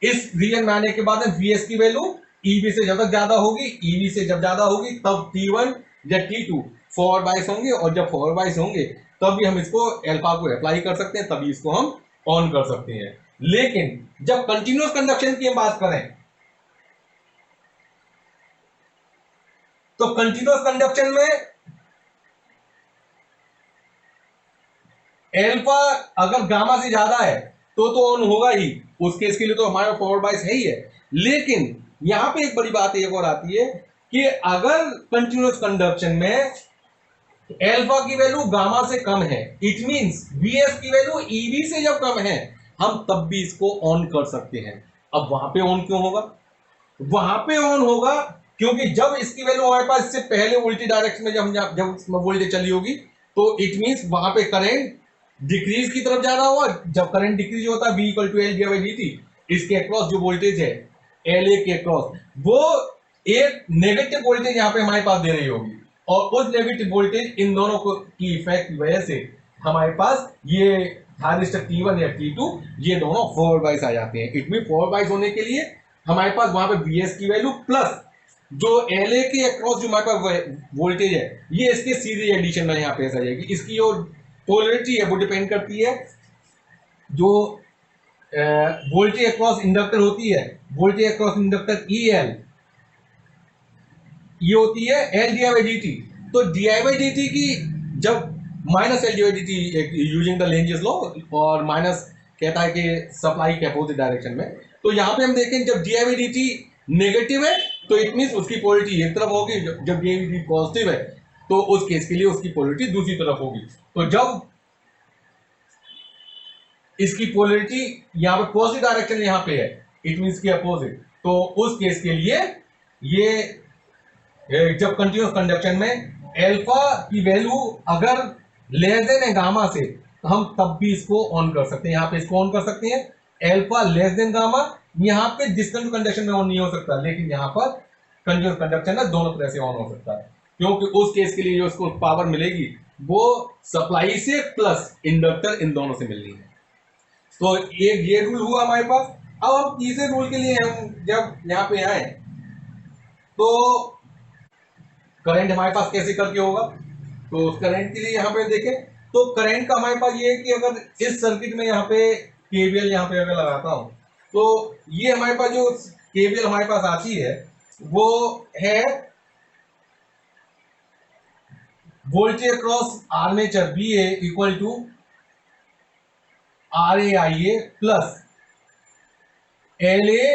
इस रीजन में आने के बाद VS की वैल्यू EB से जब तक ज्यादा होगी, EB से जब ज्यादा होगी तब T1 या T2 फॉरवर्ड बाइस होंगे और जब फॉरवर्ड बाइस होंगे तब भी हम इसको एल्फा को अप्लाई कर सकते हैं, तभी इसको हम ऑन कर सकते हैं। लेकिन जब कंटिन्यूअस कंडक्शन की हम बात करें तो कंटिन्यूअस कंडक्शन में एल्फा अगर गामा से ज्यादा है तो ऑन होगा ही, उस केस के लिए तो हमारा फॉरवर्ड बाइस है ही है। लेकिन यहां पे एक बड़ी बात एक और आती है कि अगर कंटिन्यूअस कंडक्शन में एल्फा की वैल्यू गामा से कम है, इट मींस VS की वैल्यू EB से जब कम है हम तब भी इसको ऑन कर सकते हैं। अब वहां पे ऑन क्यों होगा? वहां पे ऑन होगा क्योंकि जब इसकी वैल्यू हमारे पास इससे पहले उल्टी डायरेक्शन में जब इसमें वोल्टेज चली होगी तो इट मींस वहां पे करंट डिक्रीज की तरफ जा रहा होगा। जब करंट डिक्रीज होता है V = L /dt, इसके अक्रॉस जो वोल्टेज है LA के अक्रॉस वो एक नेगेटिव वोल्टेज यहाँ पे हमारे पास दे रही होगी और उस नेगेटिव वोल्टेज इन दोनों को की इफेक्ट की वजह से हमारे पास ये थायरिस्टर T1 या T2 ये दोनों फॉरवर्ड बाइस आ जाते हैं। इट मीन फॉरवर्ड बाइस होने के लिए हमारे पास वहां पे VS की वैल्यू प्लस जो LA के अक्रॉस जो हमारे पास वोल्टेज है ये इसके सीरीज एडिशन में यहाँ पे आ जाएगी। इसकी जो पोलरिटी है वो डिपेंड करती है जो वोल्टेज अक्रॉस इंडक्टर होती है, वोल्टेज अक्रॉस इंडक्टर EL ये होती है L/dt। तो di/dt की जब minus L/dt using the Lenz's law और माइनस कहता है कि सप्लाई के अपोजिट डायरेक्शन में, तो यहाँ पे हम देखें जब di/dt नेगेटिव है तो इट मींस उसकी पोलरिटी एक तरफ होगी, जब di/dt पॉजिटिव है तो उस केस के लिए उसकी पोलरिटी दूसरी तरफ होगी। तो जब इसकी पोलरिटी यहाँ पे पॉजिटिव डायरेक्शन यहाँ पे है इट मींस की अपोजिट, तो उस केस के लिए ये जब कंटिन्यूअस कंडक्शन में एल्फा की वैल्यू अगर लेस देन है गामा से तो हम तब भी इसको ऑन कर सकते हैं। यहाँ पे इसको ऑन कर सकते हैं एल्फा लेस देन गामा। यहाँ पे डिसकंटिन्यूअस कंडक्शन में ऑन नहीं हो सकता, लेकिन यहाँ पर कंटिन्यूअस कंडक्शन है दोनों तरह से ऑन हो सकता है क्योंकि उस केस के लिए जो उसको पावर मिलेगी वो सप्लाई से प्लस इंडक्टर इन दोनों से मिलनी है। तो एक ये रूल हुआ हमारे पास। अब हम तीसरे रूल के लिए हम जब यहाँ पे आए तो करंट हमारे पास कैसे करके होगा, तो करंट के लिए यहाँ पे देखें तो करंट का हमारे पास ये है कि अगर इस सर्किट में यहाँ पे केवीएल यहाँ पे अगर लगाता हूँ तो ये हमारे पास जो केवीएल हमारे पास आती है वो है voltage across armature B A equal to R A I A plus L A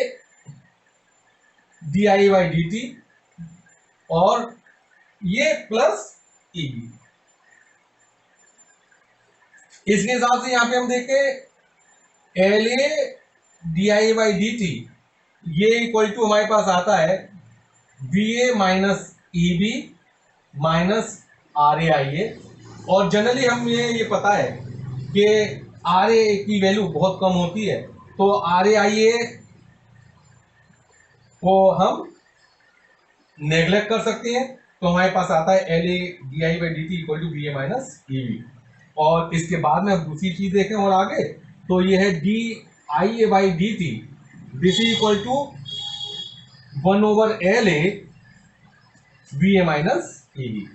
D I by D T और ये प्लस ईबी। इसके हिसाब से यहां पे हम देखें L A D I by D T ये इक्वल टू हमारे पास आता है B A minus E B minus R A I A. और जनरली हम ये पता है कि आर ए की वैल्यू बहुत कम होती है, तो आर ए आई ए को हम नेग्लेक्ट कर सकते हैं, तो हमारे पास आता है L A D I by D T equal to B A minus EB. और इसके बाद में हम दूसरी चीज देखें और आगे तो ये है D I A by D T this is equal to 1 over L A B A minus EB.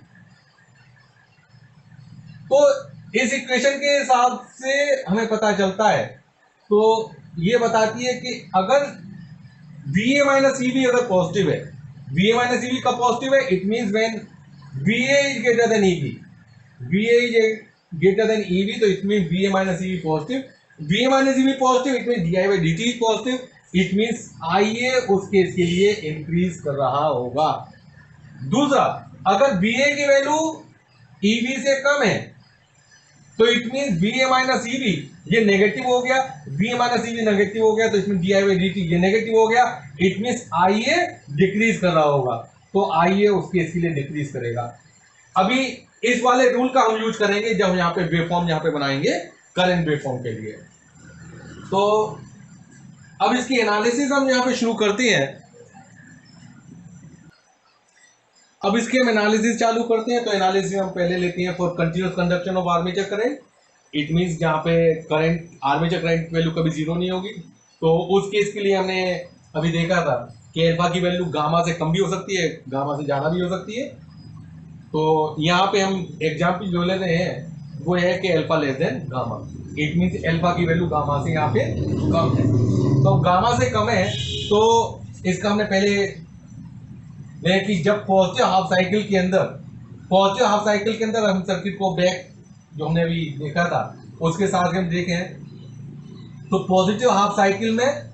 तो इस इक्वेशन के हिसाब से हमें पता चलता है, तो ये बताती है कि अगर बी ए माइनस ईबी अगर पॉजिटिव है, बी ए माइनस ईबी कब पॉजिटिव है, it means when B A is greater than E B, B A is greater than E B, तो it means B A minus E B positive, B A minus E B positive, it means D I by D T is positive, it means I A उस case के लिए increase कर रहा होगा। दूसरा, अगर B ए की वैल्यू ईबी से कम है तो it means B A minus EB ये नेगेटिव हो गया, B A minus EB negative हो गया, तो इसमें D I by D T ये नेगेटिव हो गया, it means I A decrease कर रहा होगा, तो आई ए उस केस के लिए डिक्रीज करेगा। अभी इस वाले रूल का हम यूज करेंगे जब यहाँ पे वेवफॉर्म यहाँ पे बनाएंगे करंट वेवफॉर्म के लिए। तो अब इसकी एनालिसिस हम यहाँ पे शुरू करते हैं। अब इसके हम एनालिसिस चालू करते हैं। तो एनालिसिस हम पहले लेते हैं for continuous conduction of armature current, it means जहाँ पे करंट आर्मेचर करंट वैल्यू कभी जीरो नहीं होगी, तो उस केस के लिए हमने अभी देखा था कि अल्फा की वैल्यू गामा से कम भी हो सकती है, गामा से ज़्यादा भी हो सकती है। तो यहाँ पे हम एग्जाम्पल जो ले रहे हैं वो है कि alpha less than gamma, it means alpha की वैल्यू गामा से यहाँ पे कम है। तो गामा से कम है तो इसका हमने पहले है कि जब पॉजिटिव हाफ साइकिल के अंदर, पॉजिटिव हाफ साइकिल के अंदर हम सर्किट को बैक जो हमने अभी देखा था उसके साथ हम देखें तो पॉजिटिव हाफ साइकिल में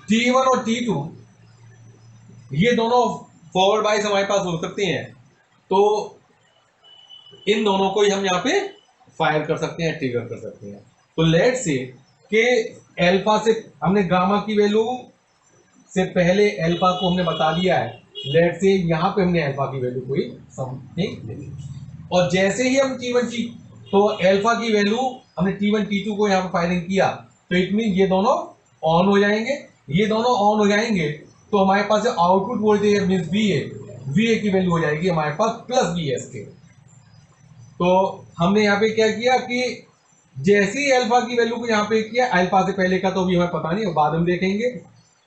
T1 और T2 ये दोनों फॉरवर्ड बाइस हमारे पास हो सकते हैं, तो इन दोनों को ही हम यहाँ पे फायर कर सकते हैं, ट्रिगर कर सकते हैं। तो लेट से कि अल्फा से हमने गामा की वैल्यू से पहले अल्फा को हमने बता दिया है, लेट से यहाँ पे हमने अल्फा की वैल्यू कोई समथिंग ले ली, और जैसे ही हम T1 T तो अल्फा की वैल्यू हमने T1 T2 को यहाँ पे फायरिंग किया, तो इट मीन ये दोनों ऑन हो जाएंगे, ये दोनों ऑन हो जाएंगे तो हमारे पास output voltage means V A की वैल्यू हो जाएगी हमारे पास प्लस वी एस के। तो हमने यहाँ पे क्या किया कि जैसे ही अल्फा की वैल्यू को यहाँ पे किया, अल्फा से पहले का तो अभी हमें पता नहीं, बाद में देखेंगे,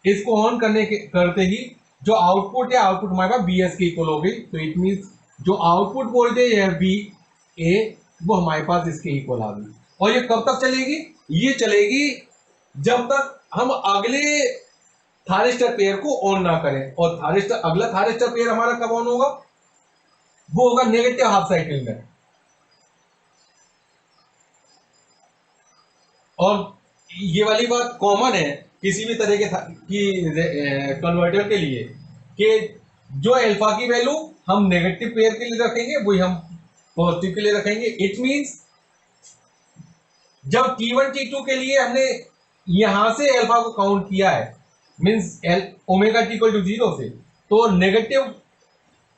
इसको ऑन करने के करते ही जो आउटपुट है, आउटपुट हमारे पास बी एस के इक्वल हो गई, तो इट मीन्स जो आउटपुट वोल्टेज है वी ए वो हमारे पास इसके इक्वल आ गई। और ये कब तक चलेगी, ये चलेगी जब तक हम अगले थारिस्टर पेयर को ऑन ना करें, और अगला थारिस्टर पेयर हमारा कब ऑन होगा, वो होगा नेगेटिव हाफ साइकिल में। और ये वाली बात कॉमन है किसी भी तरह के कन्वर्टर के लिए कि जो अल्फा की वैल्यू हम नेगेटिव पेयर के लिए रखेंगे वही हम पॉजिटिव के लिए रखेंगे। इट मींस जब T1 T2 के लिए हमने यहां से अल्फा को काउंट किया है, means omega T equal to 0 से, तो नेगेटिव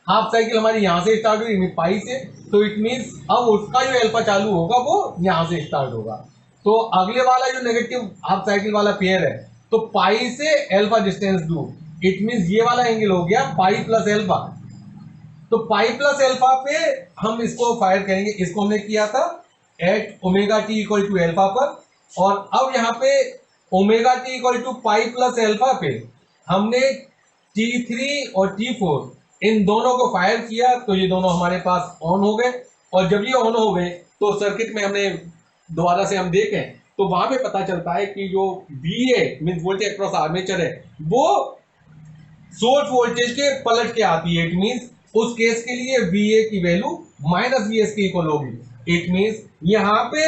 हाफ साइकिल हमारी यहां से स्टार्ट हुई पाई से, तो इट मींस अब उसका जो अल्फा चालू होगा वो यहां से स्टार्ट होगा। तो अगले वाला जो नेगेटिव हाफ साइकिल वाला पेयर है तो पाई से अल्फा डिस्टेंस दूर, इट मींस ये वाला एंगल हो गया पाई प्लस अल्फा। तो पाई प्लस अल्फा पे हम इसको फायर करेंगे, इसको हमने किया था at omega T equal to alpha पर, और अब यहाँ पे omega T equal to pi plus alpha पे हमने T3 और T4 इन दोनों को फायर किया, तो ये दोनों हमारे पास ऑन हो गए। और जब ये ऑन हो गए तो सर्किट में हमने दोबारा से हम देखें तो वहां पे पता चलता है कि जो VA means voltage across armature है वो सोर्स वोल्टेज के पलट के आती है। इट मींस उस केस के लिए VA की वैल्यू माइनस VS के इक्वल होगी। इट मींस यहां पे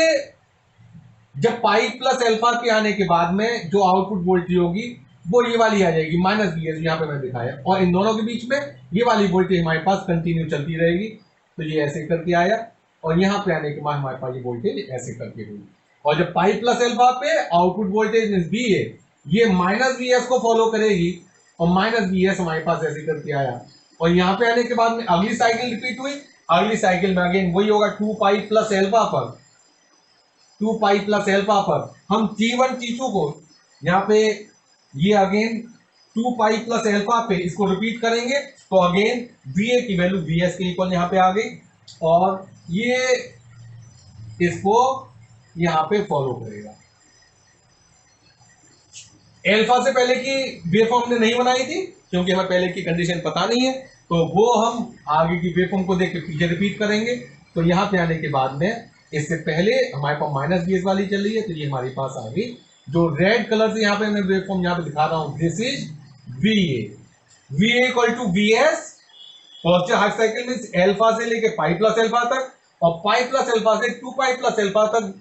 जब पाई प्लस एल्फा के आने के बाद में जो आउटपुट वोल्टेज होगी वो ये वाली आ जाएगी माइनस VS, यहाँ पे मैं दिखाया, और इन दोनों के बीच में ये वाली वोल्टेज हमारे पास कंटिन्यू चलती रहेगी। तो ये ऐसे करके आया और यहाँ पे आने के बाद हमारे पास ये वोल्टेज ऐसे करके हुई। और जब पाई प्लस एल्फा पे आउटपुट वोल्टेज मींस VA ये माइनस VS को फॉलो करेगी और माइनस VS हमारे पास ऐसे करके आया। और यहाँ पे आने के बाद में अगली साइकिल रिपीट हुई, अगली साइकिल में अगेन वही होगा 2 पाई प्लस एल्फा पर, 2 पाई प्लस एल्फा पर हम T1 T2 को यहाँ पे ये अगेन 2 पाई प्लस एल्फा पे इसको रिपीट करेंगे, तो अगेन VA की वैल्यू VS के इक्वल यहाँ पे आ गई और ये इसको यहाँ पे फॉलो करेगा। एल्फा से पहले की वेवफॉर्म हमने नहीं बनाई थी क्योंकि हमें पहले की कंडीशन पता नहीं है, तो वो हम आगे की वेवफॉर्म को देख के पीछे रिपीट करेंगे। तो यहाँ पे आने के बाद में इससे पहले हमारे पास माइनस VS वाली चल रही है, तो ये हमारे पास आ गई। जो रेड कलर से यहाँ पे मैं वेवफॉर्म यहाँ पे दिखा रहा हूँ, this is VA equal to VS positive half cycle means alpha से लेके पाई प्लस एल्फा तक, और पाई प्लस एल्फा से 2 पाई प्लस एल्फा तक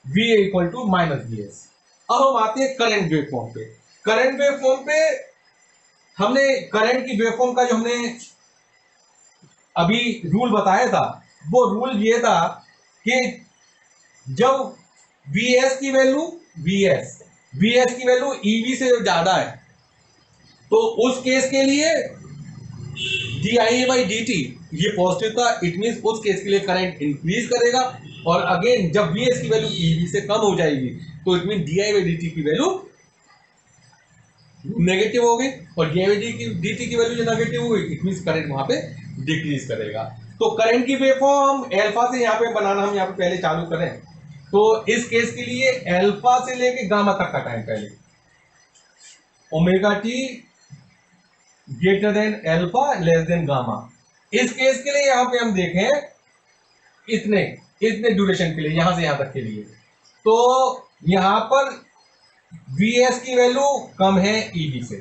VA equal to minus VS। अब हम आते हैं करंट वेवफॉर्म पे। करंट वेवफॉर्म पे हमने करंट की वेवफॉर्म का जो हमने अभी रूल बताया था, वो रूल ये था कि जब VS की वैल्यू की वैल्यू EV से ज्यादा है तो उस केस के लिए dIA/dt ये पॉजिटिव था। इट मींस उस केस के लिए करंट इंक्रीज करेगा, और अगेन जब VS की वैल्यू EV से कम हो जाएगी तो इट मीन dIA/dt की वैल्यू नेगेटिव हो गई, और dIA/dt की वैल्यू जो नेगेटिव हो गई इट मींस करंट वहां पे डिक्रीज करेगा। तो करंट की वेवफॉर्म हम एल्फा से यहाँ पे बनाना हम यहाँ पे पहले चालू करें, तो इस केस के लिए एल्फा से लेके गामा तक का टाइम पहले omega T greater than alpha less than gamma. इस केस के लिए यहां पे हम देखें इतने ड्यूरेशन के लिए यहां से यहां तक के लिए, तो यहां पर VS की वैल्यू कम है EB से,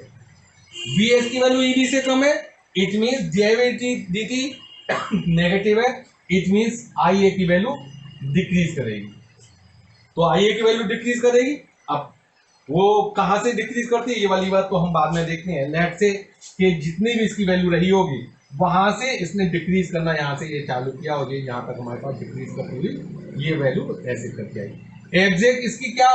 VS की वैल्यू EB से कम है, इट मींस dIA/dt नेगेटिव है, इट मींस IA की वैल्यू डिक्रीज करेगी। तो IA की वैल्यू डिक्रीज करेगी। अब वो कहां से डिक्रीज करती है ये वाली बात तो हम बाद में देखते हैं। लेट से कि जितनी भी इसकी वैल्यू रही होगी वहां से इसने डिक्रीज करना यहाँ से ये चालू किया और ये यहाँ तक हमारे पास डिक्रीज करती हुई ये वैल्यू ऐसे करके आई। एग्जैक्ट इसकी क्या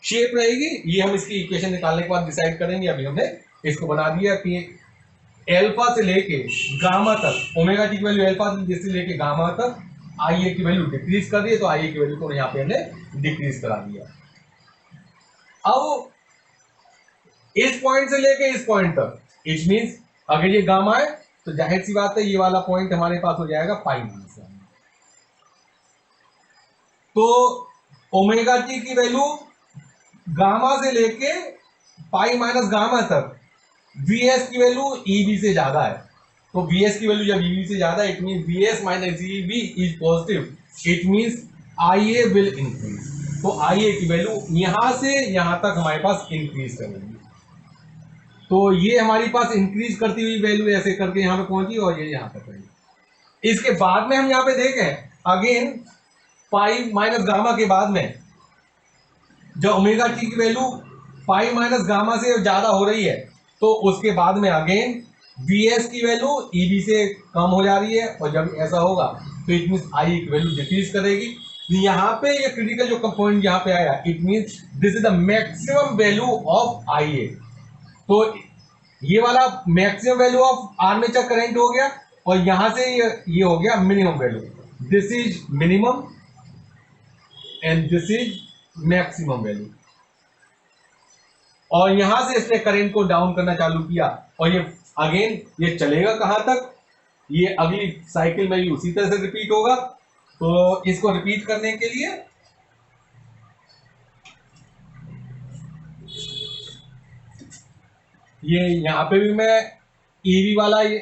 शेप रहेगी ये हम इसकी इक्वेशन निकालने के बाद डिसाइड करेंगे। अभी हमने इसको बना दिया कि एल्फा से लेके गामा तक ओमेगा टी की वैल्यू एल्फा से लेके गामा तक IA की वैल्यू डिक्रीज कर दी है, तो IA की वैल्यू को यहाँ पे हमने डिक्रीज करा दिया। अब इस पॉइंट से लेके इस पॉइंट तक इट मींस अगर ये गामा है तो जाहिर सी बात है ये वाला पॉइंट हमारे पास हो जाएगा पाई माइनस। तो ओमेगा टी की वैल्यू गामा से लेके पाई माइनस गामा तक VS की वैल्यू EB से ज्यादा है, तो VS की वैल्यू जब EB से ज्यादा है it means VS minus EB is positive, it means IA will increase. तो IA की वैल्यू यहां से यहां तक हमारे पास इंक्रीज करेगी। तो ये हमारी पास इंक्रीज करती हुई वैल्यू ऐसे करके यहां पे पहुंची और ये यहां तक आई। इसके बाद में हम यहां पे देखें अगेन पाई माइनस गामा के बाद में जब ओमेगा टी की वैल्यू पाई माइनस गामा से ज्यादा हो रही है तो उसके बाद में अगेन VS की वैल्यू EB से कम हो जा रही है, और जब ऐसा होगा तो इट मींस IA की वैल्यू डिक्रीज करेगी। यहाँ पे ये क्रिटिकल जो कंपोनेंट यहाँ पे आया it means this is the maximum value of IA। तो ये वाला maximum value of armature current हो गया, और यहां से ये हो गया minimum value. This is minimum and this is maximum value, और यहां से इसने करंट को डाउन करना चालू किया, और ये अगेन ये चलेगा कहां तक, ये अगली साइकिल में भी उसी तरह से रिपीट होगा। तो इसको रिपीट करने के लिए ये यहां पे भी मैं ईवी वाला ये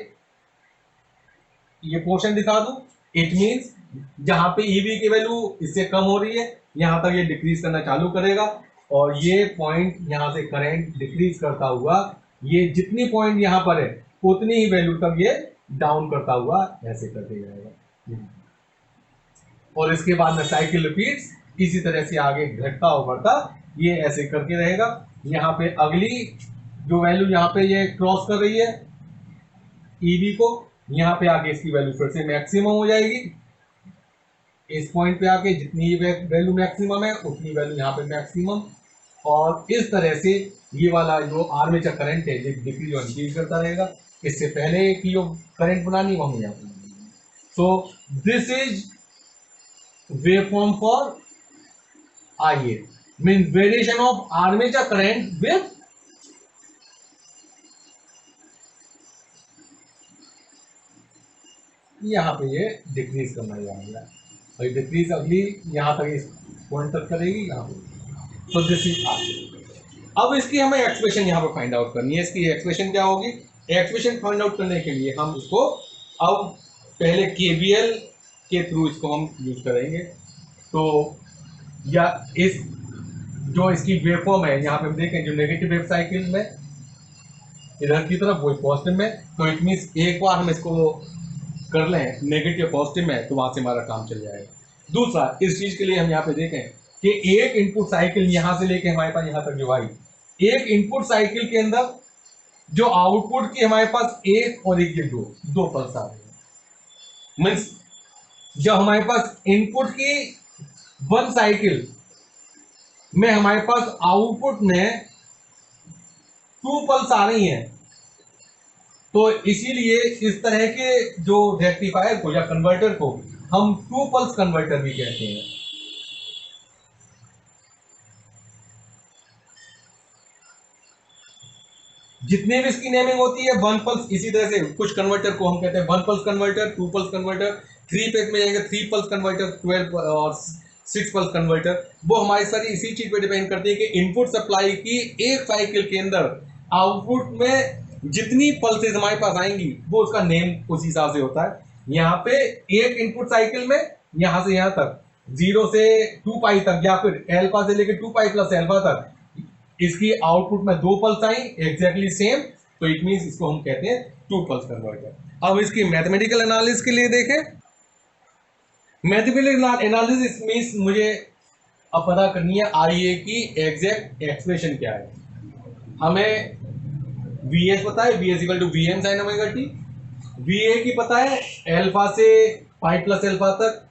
पोर्शन दिखा दूं। इट मींस जहां पे ईवी की वैल्यू इससे कम हो रही है यहां तक ये डिक्रीज करना चालू करेगा, और ये पॉइंट यहां से करंट डिक्रीज करता हुआ ये जितनी पॉइंट यहां पर है उतनी ही वैल्यू तक ये डाउन करता हुआ ऐसे करते जाएगा, और इसके बाद में साइकिल रिपीट्स इसी तरह से आगे घटता और बढ़ता ये ऐसे करके रहेगा। यहाँ पे अगली जो वैल्यू यहाँ पे ये क्रॉस कर रही है ईवी को, यहाँ पे आके इसकी वैल्यू फिर से मैक्सिमम हो जाएगी। इस पॉइंट पे आके जितनी वैल्यू मैक्सिमम है उतनी वैल्यू यहाँ पे मैक्सिमम, और इस तरह से ये वाला जो आर्मेचर करंट है डिक्रीज और इंक्रीज करता रहेगा। इससे पहले की जो करंट बनानी वो हम यहाँ पे, so this is waveform for IA, means variation of armature current with यहाँ पे ये डिक्रीज करना जाएगा, और डिक्रीज अगली यहाँ तक इस पॉइंट तक करेगी यहाँ पे। So this is R. अब इसकी हमें एक्सप्रेशन यहाँ पे फाइंड आउट करनी है। इसकी एक्सप्रेशन क्या होगी? एक्सप्रेशन फाइंड आउट करने के लिए हम इसको अब पहले केवीएल के थ्रू इसको हम यूज करेंगे। तो या इस जो इसकी वेवफॉर्म है यहाँ पे हम देखें जो नेगेटिव वेव साइकिल में इधर की तरफ वो पॉजिटिव में, तो इट मीन्स एक बार हम इसको कर लें नेगेटिव पॉजिटिव में तो वहां से हमारा काम चल जाएगा। दूसरा, इस चीज के लिए हम यहाँ पे देखें कि एक इनपुट साइकिल यहां से लेके हमारे पास यहाँ तक जो आई, एक इनपुट साइकिल के अंदर जो आउटपुट की हमारे पास एक और एक दो पल्स आ रहे हैं। मीन्स जब हमारे पास इनपुट की वन साइकिल में हमारे पास आउटपुट में 2 पल्स आ रही हैं, तो इसीलिए इस तरह के जो रेक्टिफायर को या कन्वर्टर को हम 2 पल्स कन्वर्टर भी कहते हैं। जितने भी इसकी नेमिंग होती है 1 पल्स, इसी तरह से कुछ कन्वर्टर को हम कहते हैं 1 pulse converter, 2 pulse converter, 3 phase में जाएंगे 3 पल्स कन्वर्टर, 12 और 6 पल्स कन्वर्टर। वो हमारी सारी इसी चीज पे डिपेंड करती है कि इनपुट सप्लाई की एक साइकिल के अंदर आउटपुट में जितनी पल्सेस हमारे पास आएंगी वो उसका नेम उस हिसाब से होता है। यहाँ पे एक इनपुट साइकिल में यहां से यहां तक 0 से 2 पाई तक या फिर एल्फा से लेकर 2 पाई प्लस एल्फा तक इसकी आउटपुट में 2 पल्स आई एग्जैक्टली सेम, तो इट मींस इसको हम कहते हैं 2 पल्स कन्वर्टर। अब इसकी मैथमेटिकल एनालिसिस के लिए देखें। मैथमेटिकल एनालिसिस मींस मुझे अब पता करनी है आईए की एग्जैक्ट एक्सप्रेशन क्या है। हमें Vs पता है, Vs equal to Vm sine omega t. Va की पता है एल्फा से पाई प्लस एल्फा तक,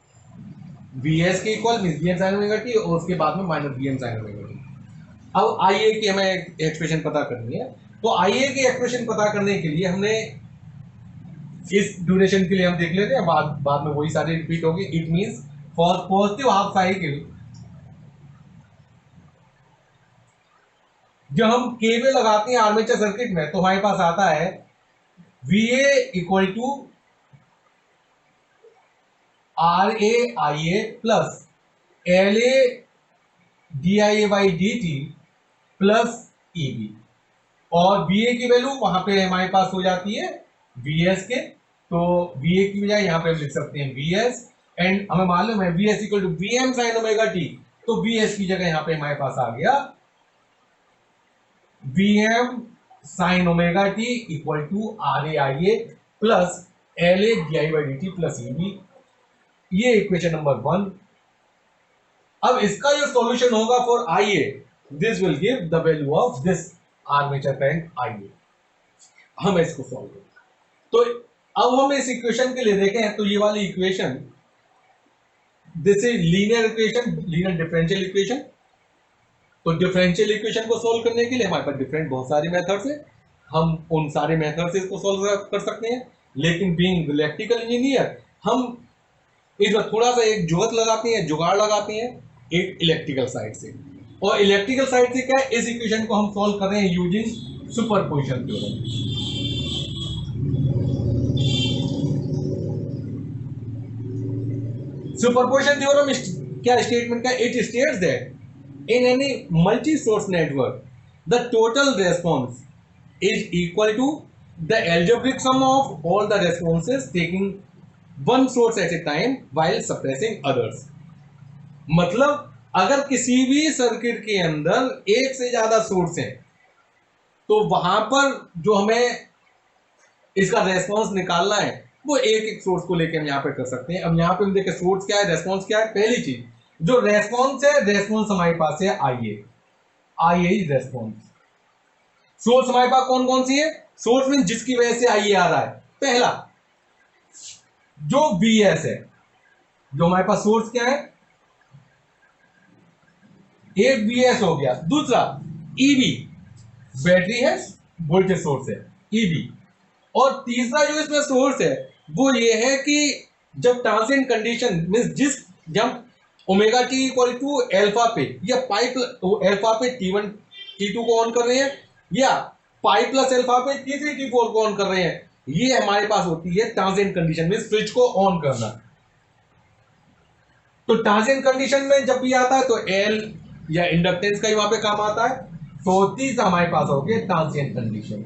Vs के equal means Vm sine omega T, और उसके बाद में minus Vm sine omega t. अब Ia की हमें एक्सप्रेशन पता करनी है, तो Ia की एक्सप्रेशन पता करने के लिए हमने इस ड्यूरेशन के लिए हम देख लेते हैं, बाद में वही सारी रिपीट होगी। It means for positive half cycle जब हम केवीएल लगाते हैं आर्मेचर सर्किट में तो हमारे पास आता है VA equal to RA plus LA DIA by DT plus EB, और VA की वैल्यू वहां पे हमारे पास हो जाती है VS के, तो VA की बजाय यहां पे हम लिख सकते हैं VS, एंड हमें मालूम है VS equal to VM sine omega T, तो VS की जगह यहां पे हमारे पास आ गया Vm sine omega T equal to RAIA plus LA DI by DT plus EB। ये इक्वेशन नंबर 1। अब इसका जो सॉल्यूशन होगा for IA, this will give the value of this armature current IA। हम इसको सॉल्व करें, तो अब हम इस इक्वेशन के लिए देखें तो ये वाली equation this is linear equation, linear differential equation. तो डिफरेंशियल इक्वेशन को सॉल्व करने के लिए हमारे पास डिफरेंट बहुत सारे मेथड्स हैं, हम उन सारे मेथड से इसको सॉल्व कर सकते हैं, लेकिन बीइंग इलेक्ट्रिकल इंजीनियर हम इस बार थोड़ा सा एक जुगाड़ लगाते हैं एक इलेक्ट्रिकल साइड से। और इलेक्ट्रिकल साइड से क्या है, इस इक्वेशन को हम सॉल्व कर रहे हैं using superposition theorem. Superposition theorem क्या स्टेटमेंट का, it states that in any multi source network the total response is equal to the algebraic sum of all the responses taking one source at a time while suppressing others. मतलब अगर किसी भी circuit के अंदर एक से ज्यादा source हैं तो वहां पर जो हमें इसका रेस्पॉन्स निकालना है वो एक एक सोर्स को लेकर हम यहाँ पे कर सकते हैं। अब यहाँ पे हम देखें सोर्स क्या है, रेस्पॉन्स क्या है। पहली चीज जो रेस्पॉन्स है, रेस्पॉन्स हमारे पास है आई ए रेस्पॉन्स। सोर्स हमारे पास कौन कौन सी है, सोर्स मीन जिसकी वजह से आई ए आ रहा है। पहला जो वीएस है, जो हमारे पास सोर्स क्या है, एक वीएस हो गया। दूसरा ईबी, बैटरी है, वोल्टेज सोर्स है ईबी। और तीसरा जो इसमें सोर्स है वो ये है कि जब ट्रांसिएंट कंडीशन मींस जब omega T equal to alpha पे या पाई एल्फा पे T1 T2 को ऑन कर रहे हैं या पाई प्लस एल्फा पे T3 T4 को ऑन कर रहे हैं, ये हमारे पास होती है ट्रांसिएंट कंडीशन में स्विच को ऑन करना। तो ट्रांसिएंट कंडीशन में जब भी आता है तो एल या इंडक्टेंस का ही वहां पे काम आता है। तो तीसरा हमारे पास हो गया ट्रांसिएंट कंडीशन।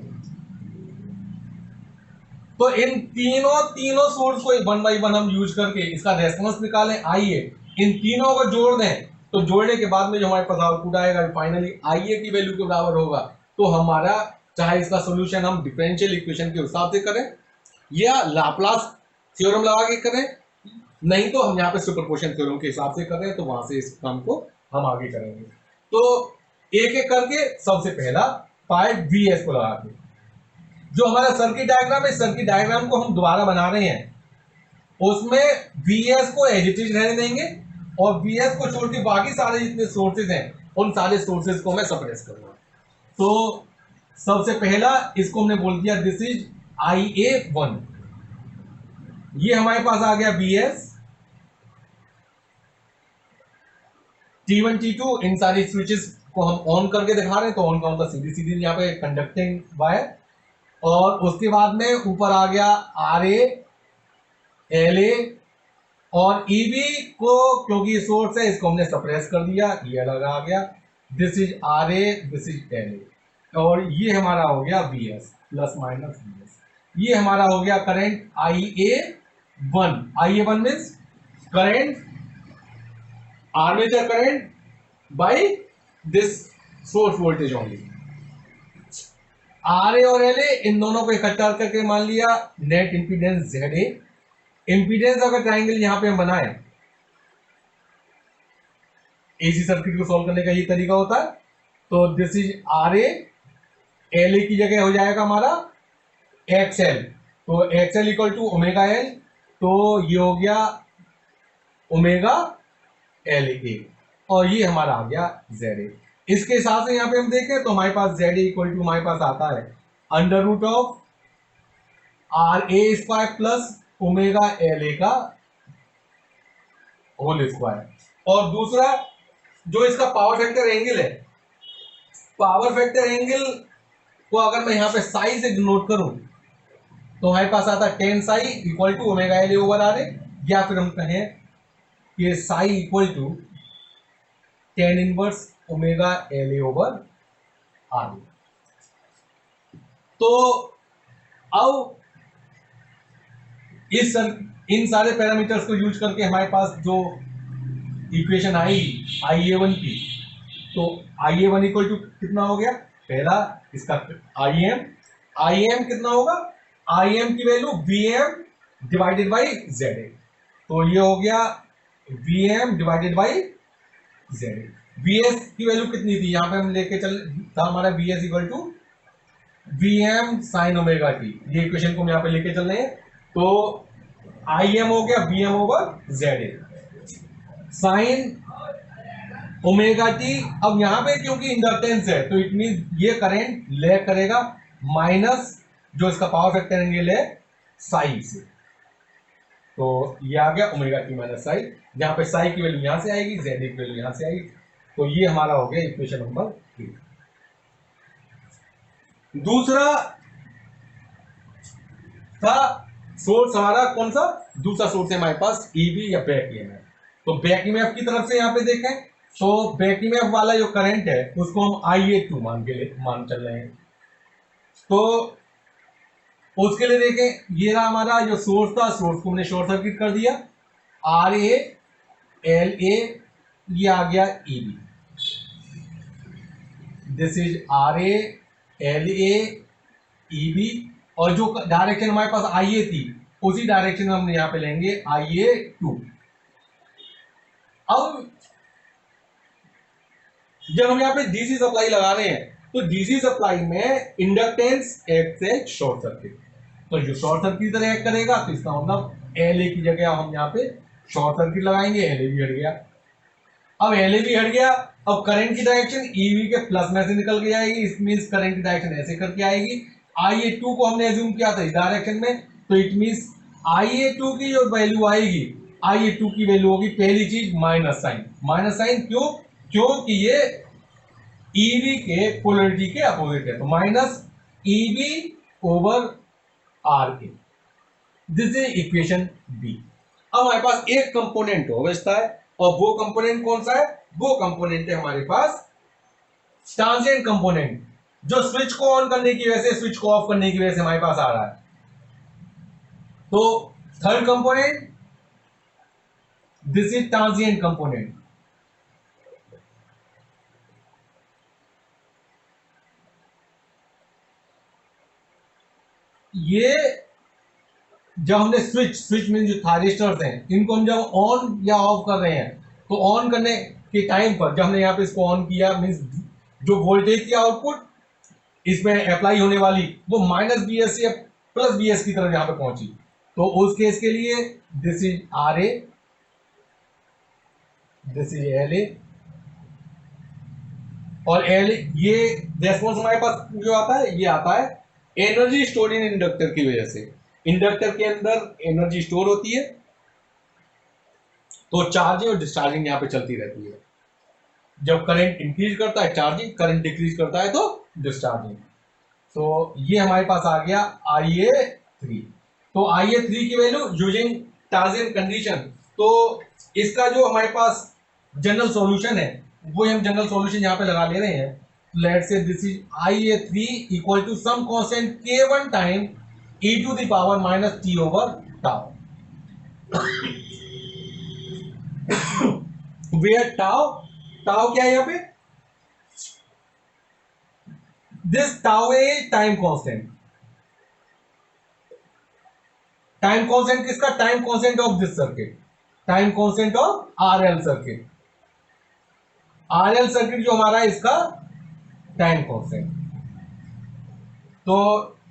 तो इन तीनों सोर्स को वन बाई वन हम यूज करके इसका रेस्पॉन्स निकालें। आइए इन तीनों को जोड़ दें, तो जोड़ने के बाद में जो हमारे पास आउटपुट आएगा फाइनली आईए की वैल्यू के बराबर होगा। तो हमारा चाहे इसका सोल्यूशन हम डिफरेंशियल इक्वेशन के हिसाब से करें या लाप्लास थ्योरम लगा के करें, नहीं तो हम यहाँ पे सुपरपोजिशन थ्योरम के हिसाब से कर रहे हैं तो वहां से इस काम को हम आगे करेंगे। तो एक एक करके सबसे पहला पाई वीएस को लगा के जो हमारा सर्किट डायग्राम है, सर्किट डायग्राम को हम दोबारा बना रहे हैं, उसमें वीएस को एज इट इज रहने देंगे और वीएस को छोड़ के बाकी सारे जितने सोर्सेज हैं उन सारे सोर्सेज को मैं सप्रेस करूंगा। तो सबसे पहला इसको हमने बोल दिया दिस इज IA1, ये हमारे पास आ गया वीएस T1 T2। इन सारी स्विचेस को हम ऑन करके दिखा रहे हैं, तो ऑन का मतलब सीधी सीधी यहाँ पे कंडक्टिंग वायर। और उसके बाद में ऊपर आ गया RA LA और EB को, क्योंकि सोर्स है इसको हमने सप्रेस कर दिया, ये अलग आ गया। This is RA, this is LA और ये हमारा हो गया VS प्लस माइनस VS। ये हमारा हो गया current IA1 means current armature current by this source voltage only. RA और LA इन दोनों को इकट्ठा करके मान लिया नेट इंपीडेंस ZA। इंपीडेंस अगर ट्रायंगल यहां पे हम बनाए, एसी सर्किट को सॉल्व करने का ये तरीका होता है। तो दिस इज RA, LA की जगह हो जाएगा हमारा XL, तो XL equal to omega L, तो ये हो गया ओमेगा LA और ये हमारा आ गया ZA। इसके हिसाब से यहां पे हम देखें तो हमारे पास ZA इक्वल टू हमारे पास आता है under root of RA square plus omega LA का होल स्क्वायर। और दूसरा जो इसका पावर फैक्टर एंगल है, पावर फैक्टर एंगल को अगर मैं यहां पे साई से डिनोट करूं तो हमारे पास आता है tan psi equal to omega LA over RA, या फिर हम कहें कि psi equal to tan inverse omega LA over RA। तो अब इन सारे पैरामीटर्स को यूज करके हमारे पास जो इक्वेशन आई IA1 की, तो IA1 इक्वल टू कितना हो गया, पहला इसका IM कितना होगा, IM की value VM divided by ZA। तो ये हो गया VM divided by ZA। VS की वैल्यू कितनी थी, यहां पे हम लेके चल था हमारा VS equal to VM sine omega t, ये इक्वेशन को हम यहां पे लेके चल रहे हैं। तो IM हो गया VM over ZA sign omega t. अब यहां पे क्योंकि इंडक्टेंस है तो इट मीन ये करंट लैग करेगा माइनस जो इसका पावर फैक्टर एंगल है साई से, तो ये आ गया ओमेगा टी माइनस साई, जहां पे साई की वैल्यू यहां से आएगी, ZA की वैल्यू यहां से आएगी। तो ये हमारा हो गया इक्वेशन नंबर 3। दूसरा था सोर्स हमारा कौन सा, दूसरा सोर्स है हमारे पास EB या बैक EMF। तो बैक ईएमएफ की तरफ से यहाँ पे देखें तो बैक ईएमएफ वाला जो करंट है उसको हम IA2 मान चल रहे हैं। तो उसके लिए देखें, ये रहा हमारा जो सोर्स था, सोर्स को हमने शॉर्ट सर्किट कर दिया, RA LA, ये आ गया EB, this is RA LA EB, और जो डायरेक्शन हमारे पास IA थी उसी डायरेक्शन में हम यहाँ पे लेंगे IA2। अब जब हम यहाँ पे डीसी सप्लाई लगा रहे हैं तो डीसी सप्लाई में इंडक्टेंस एक्ट से शॉर्ट सर्किट, तो जो शॉर्ट सर्किट की तरह एक्ट करेगा तो इसका मतलब LA की जगह हम यहाँ पे शॉर्ट सर्किट लगाएंगे, LA भी हट गया। अब LA भी हट गया, अब करंट की डायरेक्शन EV के प्लस में से निकल के जाएगी, इट मींस करंट की डायरेक्शन ऐसे करके आएगी। IA2 को हमने एज्यूम किया था इस डायरेक्शन में, तो इट मींस IA2 की जो वैल्यू आएगी, IA2 की वैल्यू होगी पहली चीज माइनस साइन क्यों? क्योंकि ये EV के पोलरिटी के अपोजिट है, तो minus EV over RA, this is equation B. अब हमारे पास एक कंपोनेंट हो बचता है, और वो कंपोनेंट कौन सा है? वो कंपोनेंट है हमारे पास ट्रांजिएंट कंपोनेंट, जो स्विच को ऑन करने की वजह से, स्विच को ऑफ करने की वजह से हमारे पास आ रहा है। तो third component, this is transient component. ये जब हमने स्विच मीन जो थायरिस्टर्स हैं, इनको हम जब ऑन या ऑफ कर रहे हैं, तो ऑन करने के टाइम पर जब हमने यहाँ पे इसको ऑन किया, मीन्स जो वोल्टेज की आउटपुट इसमें अप्लाई होने वाली वो -BS या +BS की तरफ यहाँ पे पहुंची, तो उस केस के लिए this is RA, this is LA, और L, ये रेस्पॉन्स हमारे पास जो आता है ये आता है एनर्जी स्टोर इन इंडक्टर की वजह से। इंडक्टर के अंदर एनर्जी स्टोर होती है, तो चार्जिंग और डिस्चार्जिंग यहाँ पे चलती रहती है। जब करंट इंक्रीज करता है चार्जिंग, करंट डिक्रीज करता है तो डिस्चार्जिंग। तो ये हमारे पास आ गया IA3। तो IA3 की वैल्यू यूजिंग ट्रांजिएंट कंडीशन, तो इसका जो हमारे पास जनरल सॉल्यूशन है वो हम जनरल सॉल्यूशन यहाँ पे लगा ले रहे हैं। Let's say this is IA3 equal to some constant K1 time e⁻ t over tau, where tau क्या है यहाँ पे? This tau is time constant. Time constant किसका? Time constant of this circuit, time constant of RL circuit. RL circuit जो हमारा है इसका time constant. तो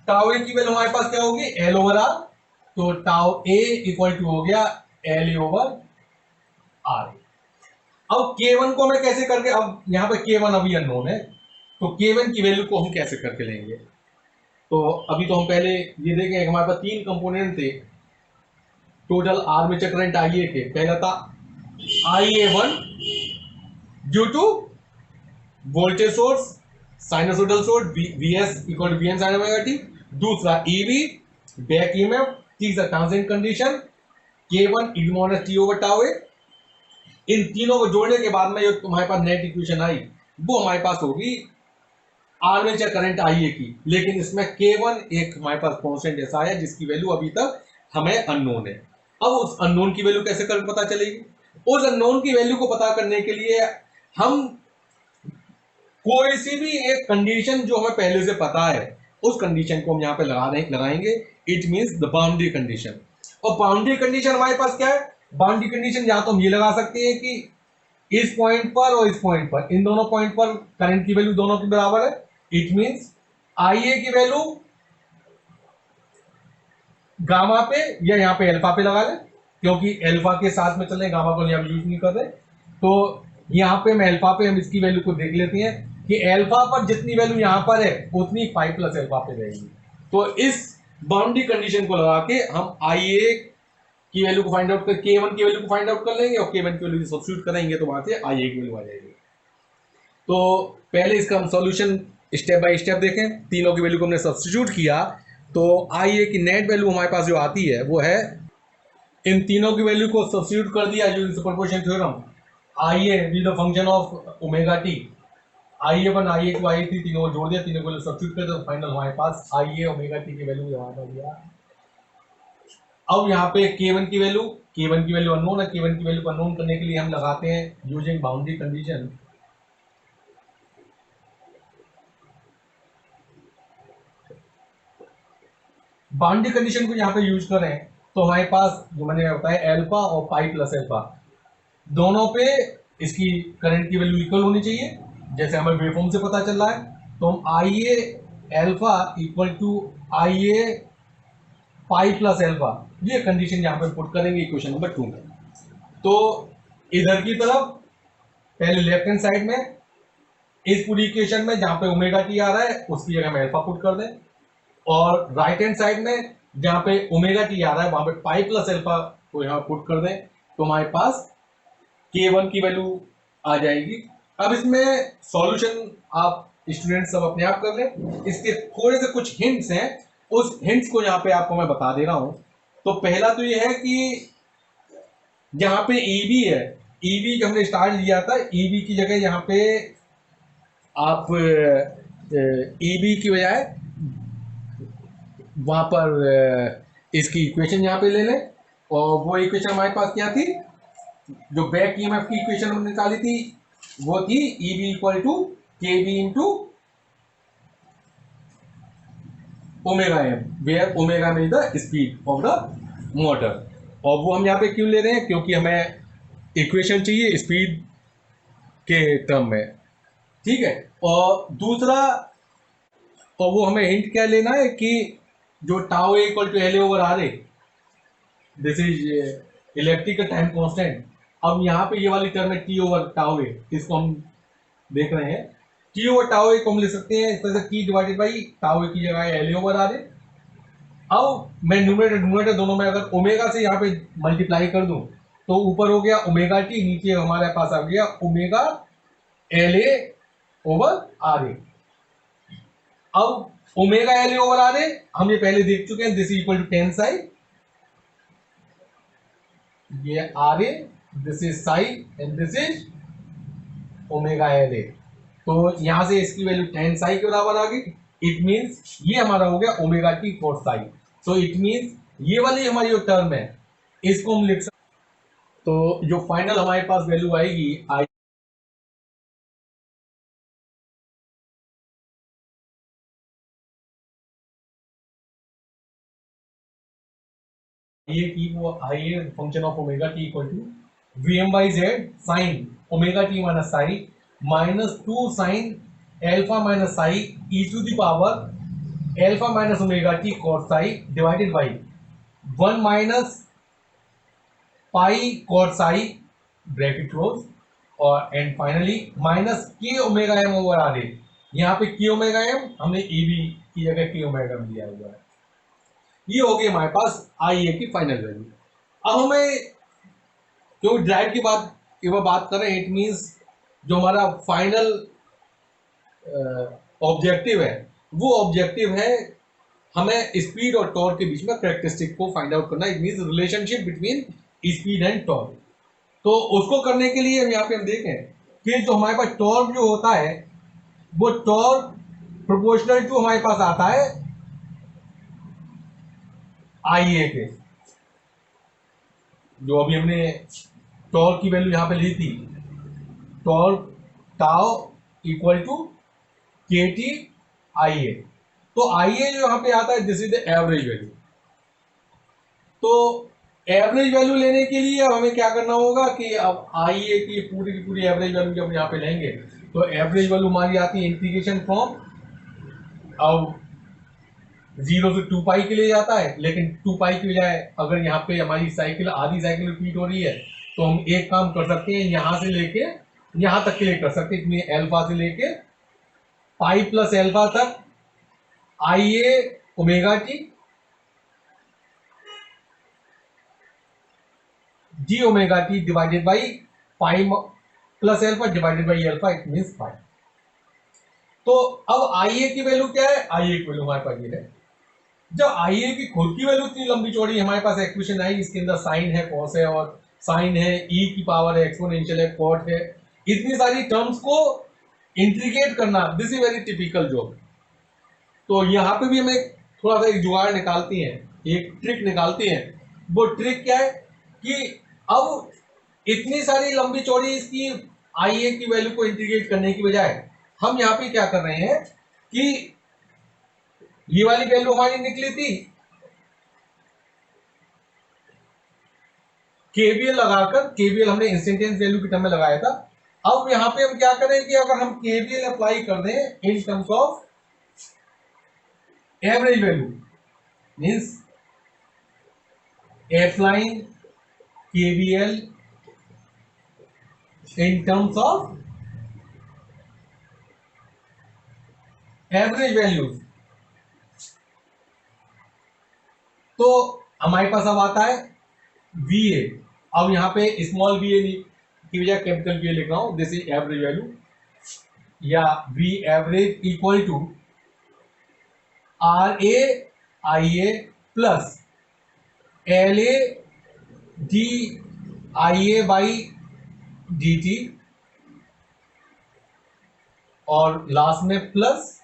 टाउ ए की वैल्यू हमारे पास क्या होगी? L ओवर R, तो टाउ ए इक्वल टू हो गया LA ओवर R। अब K1 को हमें कैसे करके, अब यहाँ पे K1 अभी अननोन है, तो K1 की वैल्यू को हम कैसे करके लेंगे? तो अभी तो हम पहले ये देखें, हमारे पास तीन कंपोनेंट थे टोटल आर्मेचर करंट IA के। पहला था IA1 due to voltage source, sinusoidal source VS equal to VN sin omega t। दूसरा EV बैक ईएमएफ। तीसरा transient condition K1 e⁻t over tau A. इन तीनों को जोड़ने के बाद में जो तुम्हारे पास नेट इक्वेशन आई वो हमारे पास होगी आर्मेचर करंट IA की, लेकिन इसमें K1 एक हमारे पास कांस्टेंट ऐसा है जिसकी वैल्यू अभी तक हमें अननोन है। अब उस अननोन की वैल्यू कैसे कर पता चलेगी? उस अननोन की वैल्यू को पता करने के लिए हम कोई सी भी एक कंडीशन जो हमें पहले से पता है उस कंडीशन को हम यहाँ पे लगाएंगे। It means the boundary condition. और बाउंड्री कंडीशन हमारे पास क्या है? बाउंड्री कंडीशन या तो हम ये लगा सकते हैं कि इस पॉइंट पर और इस पॉइंट पर, इन दोनों पॉइंट पर करंट की वैल्यू दोनों की बराबर है। इट मींस IA की वैल्यू गामा पे या यहाँ पे अल्फा पे लगा लें, क्योंकि अल्फा के साथ में चल रहे, गामा को यहाँ यूज नहीं कर रहे। तो यहाँ पे मैं अल्फा पे हम इसकी वैल्यू को देख लेते हैं कि अल्फा पर जितनी वैल्यू यहाँ पर है उतनी 5 प्लस अल्फा पे रहेगी। तो इस बाउंड्री कंडीशन को लगा के हम IA की वैल्यू को फाइंड आउट कर, K1 की वैल्यू को फाइंड आउट कर लेंगे और K1 की वैल्यू सब्स्टिट्यूट करेंगे तो वहां से IA की वैल्यू आ जाएगी। तो पहले इसका हम सॉल्यूशन स्टेप बाय स्टेप देखें। तीनों की वैल्यू को हमने सब्स्टिट्यूट किया तो IA की नेट वैल्यू हमारे पास जो आती है वो है इन तीनों की वैल्यू को सब्स्टिट्यूट कर दिया जो superposition theorem, I A with the function of omega t, I A one, I A two, I A three, तीनों को जोड़ दिया, तीनों को सब्स्टिट्यूट कर दिया, तो फाइनल हमारे पास आई ए ओमेगा टी की वैल्यू हमारे पास दिया। अब यहाँ पे K1 की वैल्यू, K1 की वैल्यू अननोन है, K1 की वैल्यू को अननोन करने के लिए हम लगाते हैं using boundary condition. Boundary condition को यहाँ पे यूज करें तो हमारे पास जो मैंने बताया एल्फा और पाई प्लस एल्फा दोनों पे इसकी करंट की वैल्यू इक्वल होनी चाहिए, जैसे हमें वेवफॉर्म से पता चल रहा है। तो हम I A alpha equal to I A pi plus alpha, ये कंडीशन यहाँ पे पुट करेंगे इक्वेशन नंबर 2 में। तो इधर की तरफ पहले लेफ्ट हैंड साइड में इस पूरी इक्वेशन में जहां पे ओमेगा टी आ रहा है उसकी जगह में अल्फा पुट कर दें, और राइट हैंड साइड में जहां पे ओमेगा टी आ रहा है वहां पे पाई प्लस अल्फा को यहाँ पुट कर दें, तो हमारे पास K1 की वैल्यू आ जाएगी। अब इसमें सॉल्यूशन आप स्टूडेंट सब अपने आप कर लें, इसके थोड़े से कुछ हिंट्स हैं, उस हिंट्स को यहाँ पे आपको मैं बता दे रहा हूं। तो पहला तो ये है कि जहां पे ईबी है, ईबी जो हमने स्टार्ट लिया था, ईबी की जगह यहाँ पे आप ईबी की बजाय वहां पर इसकी इक्वेशन यहाँ पे ले लें, और वो इक्वेशन हमारे पास क्या थी, जो बैक ईएमएफ की इक्वेशन हमने निकाली थी वो थी E B equal to K B into omega M, where omega में the speed of the motor. और वो हम यहाँ पे क्यों ले रहे हैं, क्योंकि हमें इक्वेशन चाहिए स्पीड के टर्म में, ठीक है। और दूसरा, और वो हमें हिंट क्या लेना है कि जो tau A equal to L over R A, this is electrical time constant. अब यहाँ पे ये वाली टर्म है टी ओवर टाउ ए, इसको हम देख रहे हैं, टी ओवर टाउ ए को हम लिख सकते हैं इस तरह से, T divided by tau A की जगह एल ओवर आर ए। अब मैं न्यूमरेटर दोनों में अगर ओमेगा से यहाँ पे मल्टीप्लाई कर दूं तो ऊपर हो गया ओमेगा टी, नीचे हमारे पास आ गया omega L A over R A. अब omega L A over R A हम ये पहले देख चुके हैं, this equal to tan psi, ये R A, this is psi and this is omega L A. तो यहां से इसकी वैल्यू टेन साई के बराबर आ गई, इट मींस ये हमारा हो गया omega T four Sai. So it means ये वाली हमारी जो टर्म है इसको हम लिख सकते, तो जो फाइनल हमारे पास वैल्यू आएगी आई ये की वो I A function of omega T equal to V M by Z sine omega T minus psi minus two sine alpha minus psi E to the power alpha minus omega T cos psi divided by one minus pi cos psi bracket close, और and finally minus K omega M over R A. यहाँ पे के omega M हमने E B की जगह के omega M दिया हुआ है। ये हो गई हमारे पास आई ए की फाइनल वैल्यू। अब हमें क्योंकि ड्राइव की बात एक बार बात करें, इट मींस जो हमारा फाइनल ऑब्जेक्टिव है वो ऑब्जेक्टिव है हमें स्पीड और टॉर्क के बीच में कैरेक्टरिस्टिक को फाइंड आउट करना, it means relationship between speed and torque. तो उसको करने के लिए हम यहाँ पे हम देखें कि जो हमारे पास टॉर्क जो होता है वो टॉर्क प्रोपोर्शनल टू हमारे पास आता है आई ए के। जो अभी हमने टॉर्क की वैल्यू यहाँ पे ली थी, टॉर्क टाउ इक्वल टू के टी आई ए, तो आई ए जो यहाँ पे आता है this is the average value. तो एवरेज वैल्यू लेने के लिए अब हमें क्या करना होगा कि अब आई ए की पूरी एवरेज वैल्यू जब यहाँ पे लेंगे तो एवरेज वैल्यू हमारी आती है इंटीग्रेशन फ्रॉम, अब 0 से 2 पाई के लिए जाता है, लेकिन 2 पाई की बजाय अगर यहाँ पे हमारी साइकिल आधी साइकिल रिपीट हो रही है तो हम एक काम कर सकते हैं, यहाँ से लेके यहाँ तक के लिए कर सकते हैं, इतनी एल्फा से लेके पाई प्लस एल्फा तक I A omega T G omega T divided by pi plus alpha divided by alpha, it means pi. तो अब आई ए की वैल्यू क्या है, आई ए की वैल्यू हमारे पास ये है जब आई ए की खुद की वैल्यू इतनी लंबी चौड़ी, हमारे पास एक्सप्रेशन आई, इसके अंदर साइन है, कॉस है, और साइन है, ई की पावर है, एक्सपोनेंशियल है, कॉट है, इतनी सारी टर्म्स को इंट्रीगेट करना, this is very typical job. तो यहाँ पे भी हमें थोड़ा सा एक जुगाड़ निकालती हैं, एक ट्रिक निकालती हैं। वो ट्रिक क्या है कि अब इतनी सारी लंबी चौड़ी इसकी आई ए की वैल्यू को इंटीग्रेट करने की बजाय हम यहाँ पे क्या कर रहे हैं कि ये वाली वैल्यू हमारी निकली थी, केवीएल लगाकर, केवीएल हमने इंस्टेंटेनियस वैल्यू की टर्म में लगाया था। अब यहाँ पे हम क्या करें कि अगर हम केवीएल अप्लाई कर दें इन terms of average value, means applying KVL in terms of average values, तो हमारे पास अब आता है वी ए। अब यहाँ पे स्मॉल वी ए की बजाय कैपिटल वी ए लिख रहा हूं, दिस इज एवरेज वैल्यू, या V average equal to R A I A plus L A D I A by D T, और लास्ट में प्लस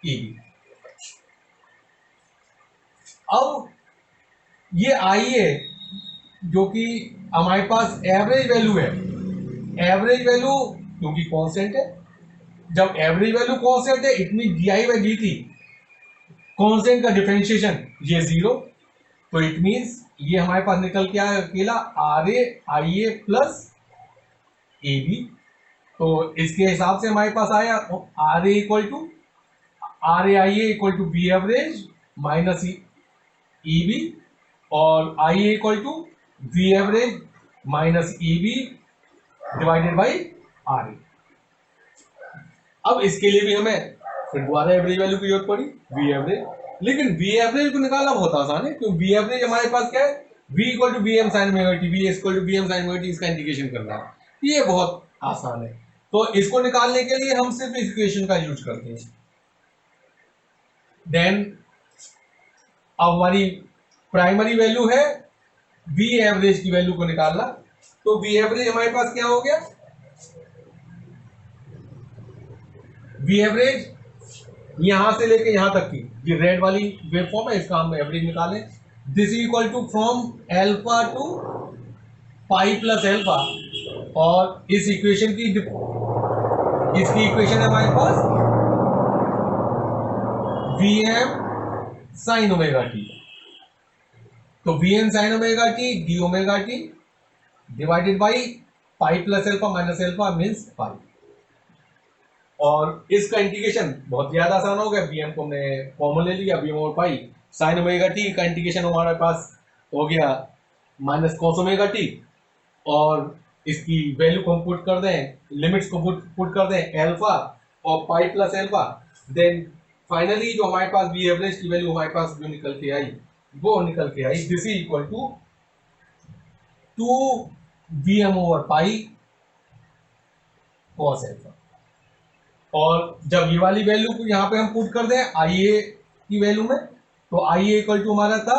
ई। अब ये आई ए जो कि हमारे पास एवरेज वैल्यू है, एवरेज वैल्यू क्योंकि कांस्टेंट है, जब एवरेज वैल्यू कांस्टेंट है it mean D I by D T, constant का डिफरेंशिएशन ये जीरो, तो इट मीन्स ये हमारे पास निकल के आया अकेला R A I A plus A B. तो इसके हिसाब से हमारे पास आया R A equal to R A I A equal to B average minus E B, और I A equal to V average minus E B divided by R A. अब इसके लिए भी हमें फिर दोबारा एवरेज वैल्यू की जरूरत पड़ी, वी एवरेज। लेकिन वी एवरेज को निकालना बहुत आसान है, क्योंकि वी एवरेज हमारे पास क्या है, V equal to V M sine omega t, V equal to V M sine omega t, इसका इंटीग्रेशन करना है, ये बहुत आसान है। तो इसको निकालने के लिए हम सिर्फ इस इक्वेशन का यूज करते हैं। देन अब हमारी प्राइमरी वैल्यू है वी एवरेज की वैल्यू को निकालना, तो वी एवरेज हमारे पास क्या हो गया, वी एवरेज यहां से लेके यहां तक की ये रेड वाली वेव फॉर्म है, इसका हम एवरेज निकालें, this equal to from alpha to pi plus alpha, और इस इक्वेशन की इसकी इक्वेशन है हमारे पास V M sine omega T, तो V M sine omega T D omega T divided by pi plus alpha minus alpha means pi, और इसका इंटीग्रेशन बहुत ज्यादा आसान हो गया, बी एम को हमने कॉमन ले लिया, बी एम और पाई, साइन ओमेगा टी का इंटीग्रेशन हमारे पास हो गया माइनस कॉस ओमेगा टी, और इसकी वैल्यू को हम पुट कर दें, लिमिट्स को पुट कर दें एल्फा और pi plus alpha, then finally जो हमारे पास वी एवरेज की वैल्यू हमारे पास जो निकल के आई वो निकल के आई, this is equal to 2 V M over pi cos alpha. और जब ये वाली वैल्यू को यहाँ पे हम पुट कर दें आई ए की वैल्यू में, तो आई ए इक्वल टू हमारा था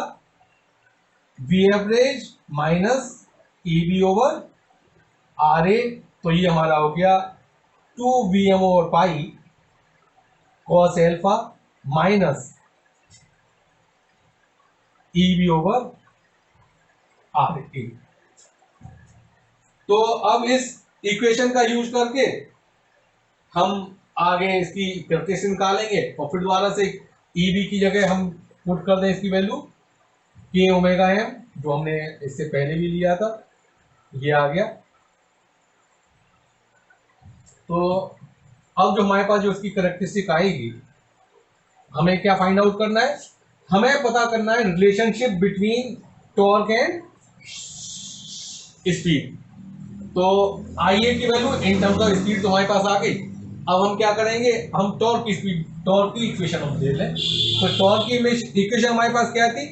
V average minus E B over R A, तो ये हमारा हो गया 2 V M over pi cos alpha minus E B over R A. तो अब इस इक्वेशन का यूज करके हम आगे इसकी कैलकुलेशन निकालेंगे, और फिर दोबारा से ई बी की जगह हम पुट कर दें इसकी वैल्यू के ओमेगा एम, जो हमने इससे पहले भी लिया था, ये आ गया। तो अब जो हमारे पास जो इसकी कैरेक्टरिस्टिक आएगी, हमें क्या फाइंड आउट करना है, हमें पता करना है relationship between torque and speed. तो आई ए की value in terms of speed तो हमारे पास आ गई। अब हम क्या करेंगे, हम टॉर्क की स्पीड, टॉर्क की इक्वेशन हम दे लें। तो टॉर्क की इक्वेशन हमारे पास क्या थी,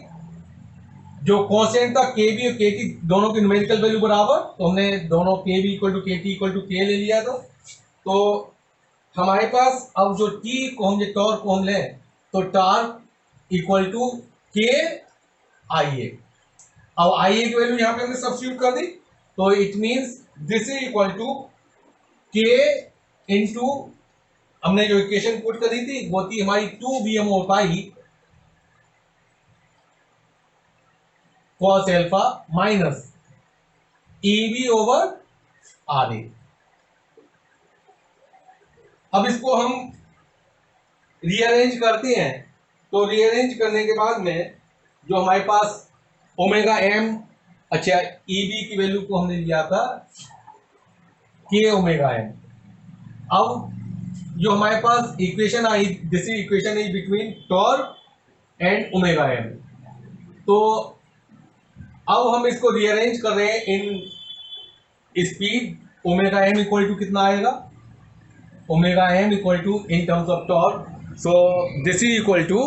जो कांस्टेंट था के बी और के टी, दोनों की न्यूमेरिकल वैल्यू बराबर, तो हमने दोनों के बी इक्वल टू के टी इक्वल टू के ले लिया था। तो हमारे पास अब जो टी को हम, टॉर्क को हम लें, तो टॉर्क इक्वल टू के आई ए। अब आई ए की वैल्यू यहां पे हमने सब्स्टिट्यूट कर दी, तो it means this is equal to K into, हमने जो इक्वेशन पुट करी थी वो थी हमारी 2 VMO पाई cos alpha minus EB over RA। अब इसको हम रीअरेंज करते हैं, तो रीअरेंज करने के बाद में जो हमारे पास ओमेगा एम, अच्छा EB की वैल्यू को हमने लिया था के ओमेगा एम। अब जो हमारे पास इक्वेशन आई, this equation is between torque and omega M. तो अब हम इसको रीअरेंज कर रहे हैं in speed. Omega M equal to कितना आएगा, omega M equal to in terms of torque, so this is equal to,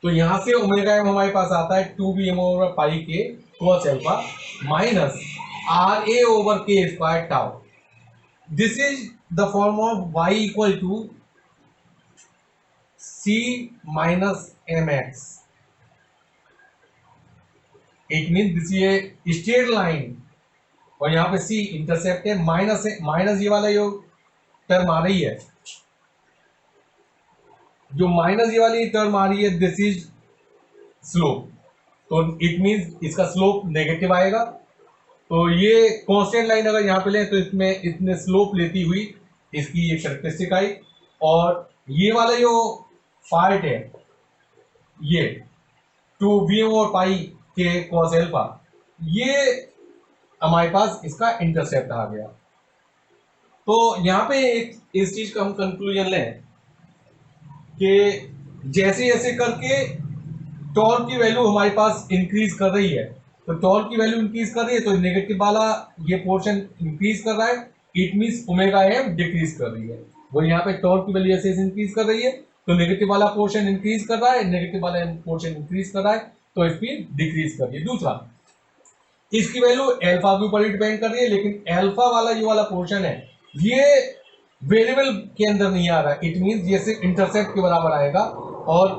तो यहां से ओमेगा एम हमारे पास आता है 2 over pi K cos alpha minus RA over K square tau. This is the form of y equal to C minus mx। It mean this ये straight line और यहां पे C इंटरसेप्ट है, minus है, माइनस ये वाला जो term आ रही है, जो माइनस ये वाली टर्म आ रही है, दिस इज स्लोप। तो इट मींस इसका स्लोप नेगेटिव आएगा। तो ये कांस्टेंट लाइन अगर यहाँ पे लें तो इसमें इतने स्लोप लेती हुई इसकी ये कैरेक्टरिस्टिक आई। और ये वाला जो पार्ट है ये 2 और पाई के cos अल्फा, ये हमारे पास इसका इंटरसेप्ट आ गया। तो यहाँ पे एक इस चीज का हम कंक्लूजन लें कि जैसे जैसे करके टॉर्क की वैल्यू हमारे पास इंक्रीज कर रही है, तो टॉर्क की वैल्यू इंक्रीज कर रही है तो नेगेटिव वाला ये पोर्शन इंक्रीज कर रहा है, it means omega M decrease कर रही है। वो यहाँ पे टॉर्क की वैल्यू ऐसे इंक्रीज कर रही है तो नेगेटिव वाला पोर्शन इंक्रीज कर रहा है, नेगेटिव वाला पोर्शन इंक्रीज कर रहा है तो स्पीड डिक्रीज कर रही है। दूसरा, इसकी वैल्यू अल्फा के ऊपर डिपेंड कर रही है, लेकिन अल्फा वाला जो वाला पोर्शन है ये वेरिएबल के अंदर नहीं आ रहा है, इट मींस ये सिर्फ इंटरसेप्ट के बराबर आएगा। और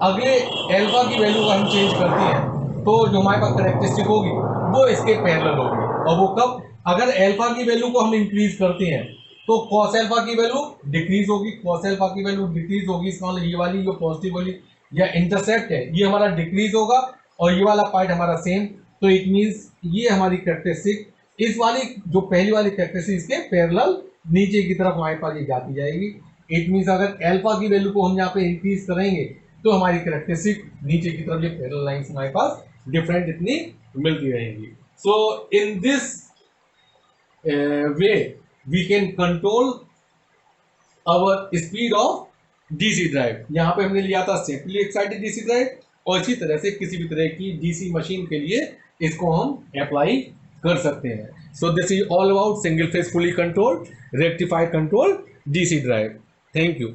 अगले अल्फा की वैल्यू का हम चेंज करते हैं तो जो हमारे पास कैरेक्टरिस्टिक होगी वो इसके पैरेलल होगी। और वो कब, अगर अल्फा की वैल्यू को हम इंक्रीज करते हैं तो cos अल्फा की वैल्यू डिक्रीज होगी, cos अल्फा की वैल्यू डिक्रीज होगी, इसका मतलब ये वाली जो पॉजिटिव वाली या इंटरसेप्ट है ये हमारा डिक्रीज होगा और ये वाला पार्ट हमारा सेम। तो इट मींस ये हमारी कैरेक्टरिस्टिक, इस वाली जो पहली वाली कैरेक्टरिस्टिक इसके पैरेलल नीचे की तरफ हमारे पास ये जाती जाएगी। इट मींस अगर अल्फा की वैल्यू को हम यहाँ पे इंक्रीज करेंगे तो हमारी कैरेक्टरिस्टिक नीचे की तरफ ये पैरेलल लाइंस हमारे पास डिफरेंट इतनी मिलती रहेंगी। So in this way we can control our speed of DC drive. यहाँ पे हमने लिया था सेपरेटली एक्साइटेड डीसी ड्राइव और इसी तरह से किसी भी तरह की डीसी मशीन के लिए इसको हम अप्लाई कर सकते हैं। सो this is all about single phase fully controlled rectifier control DC drive. Thank you.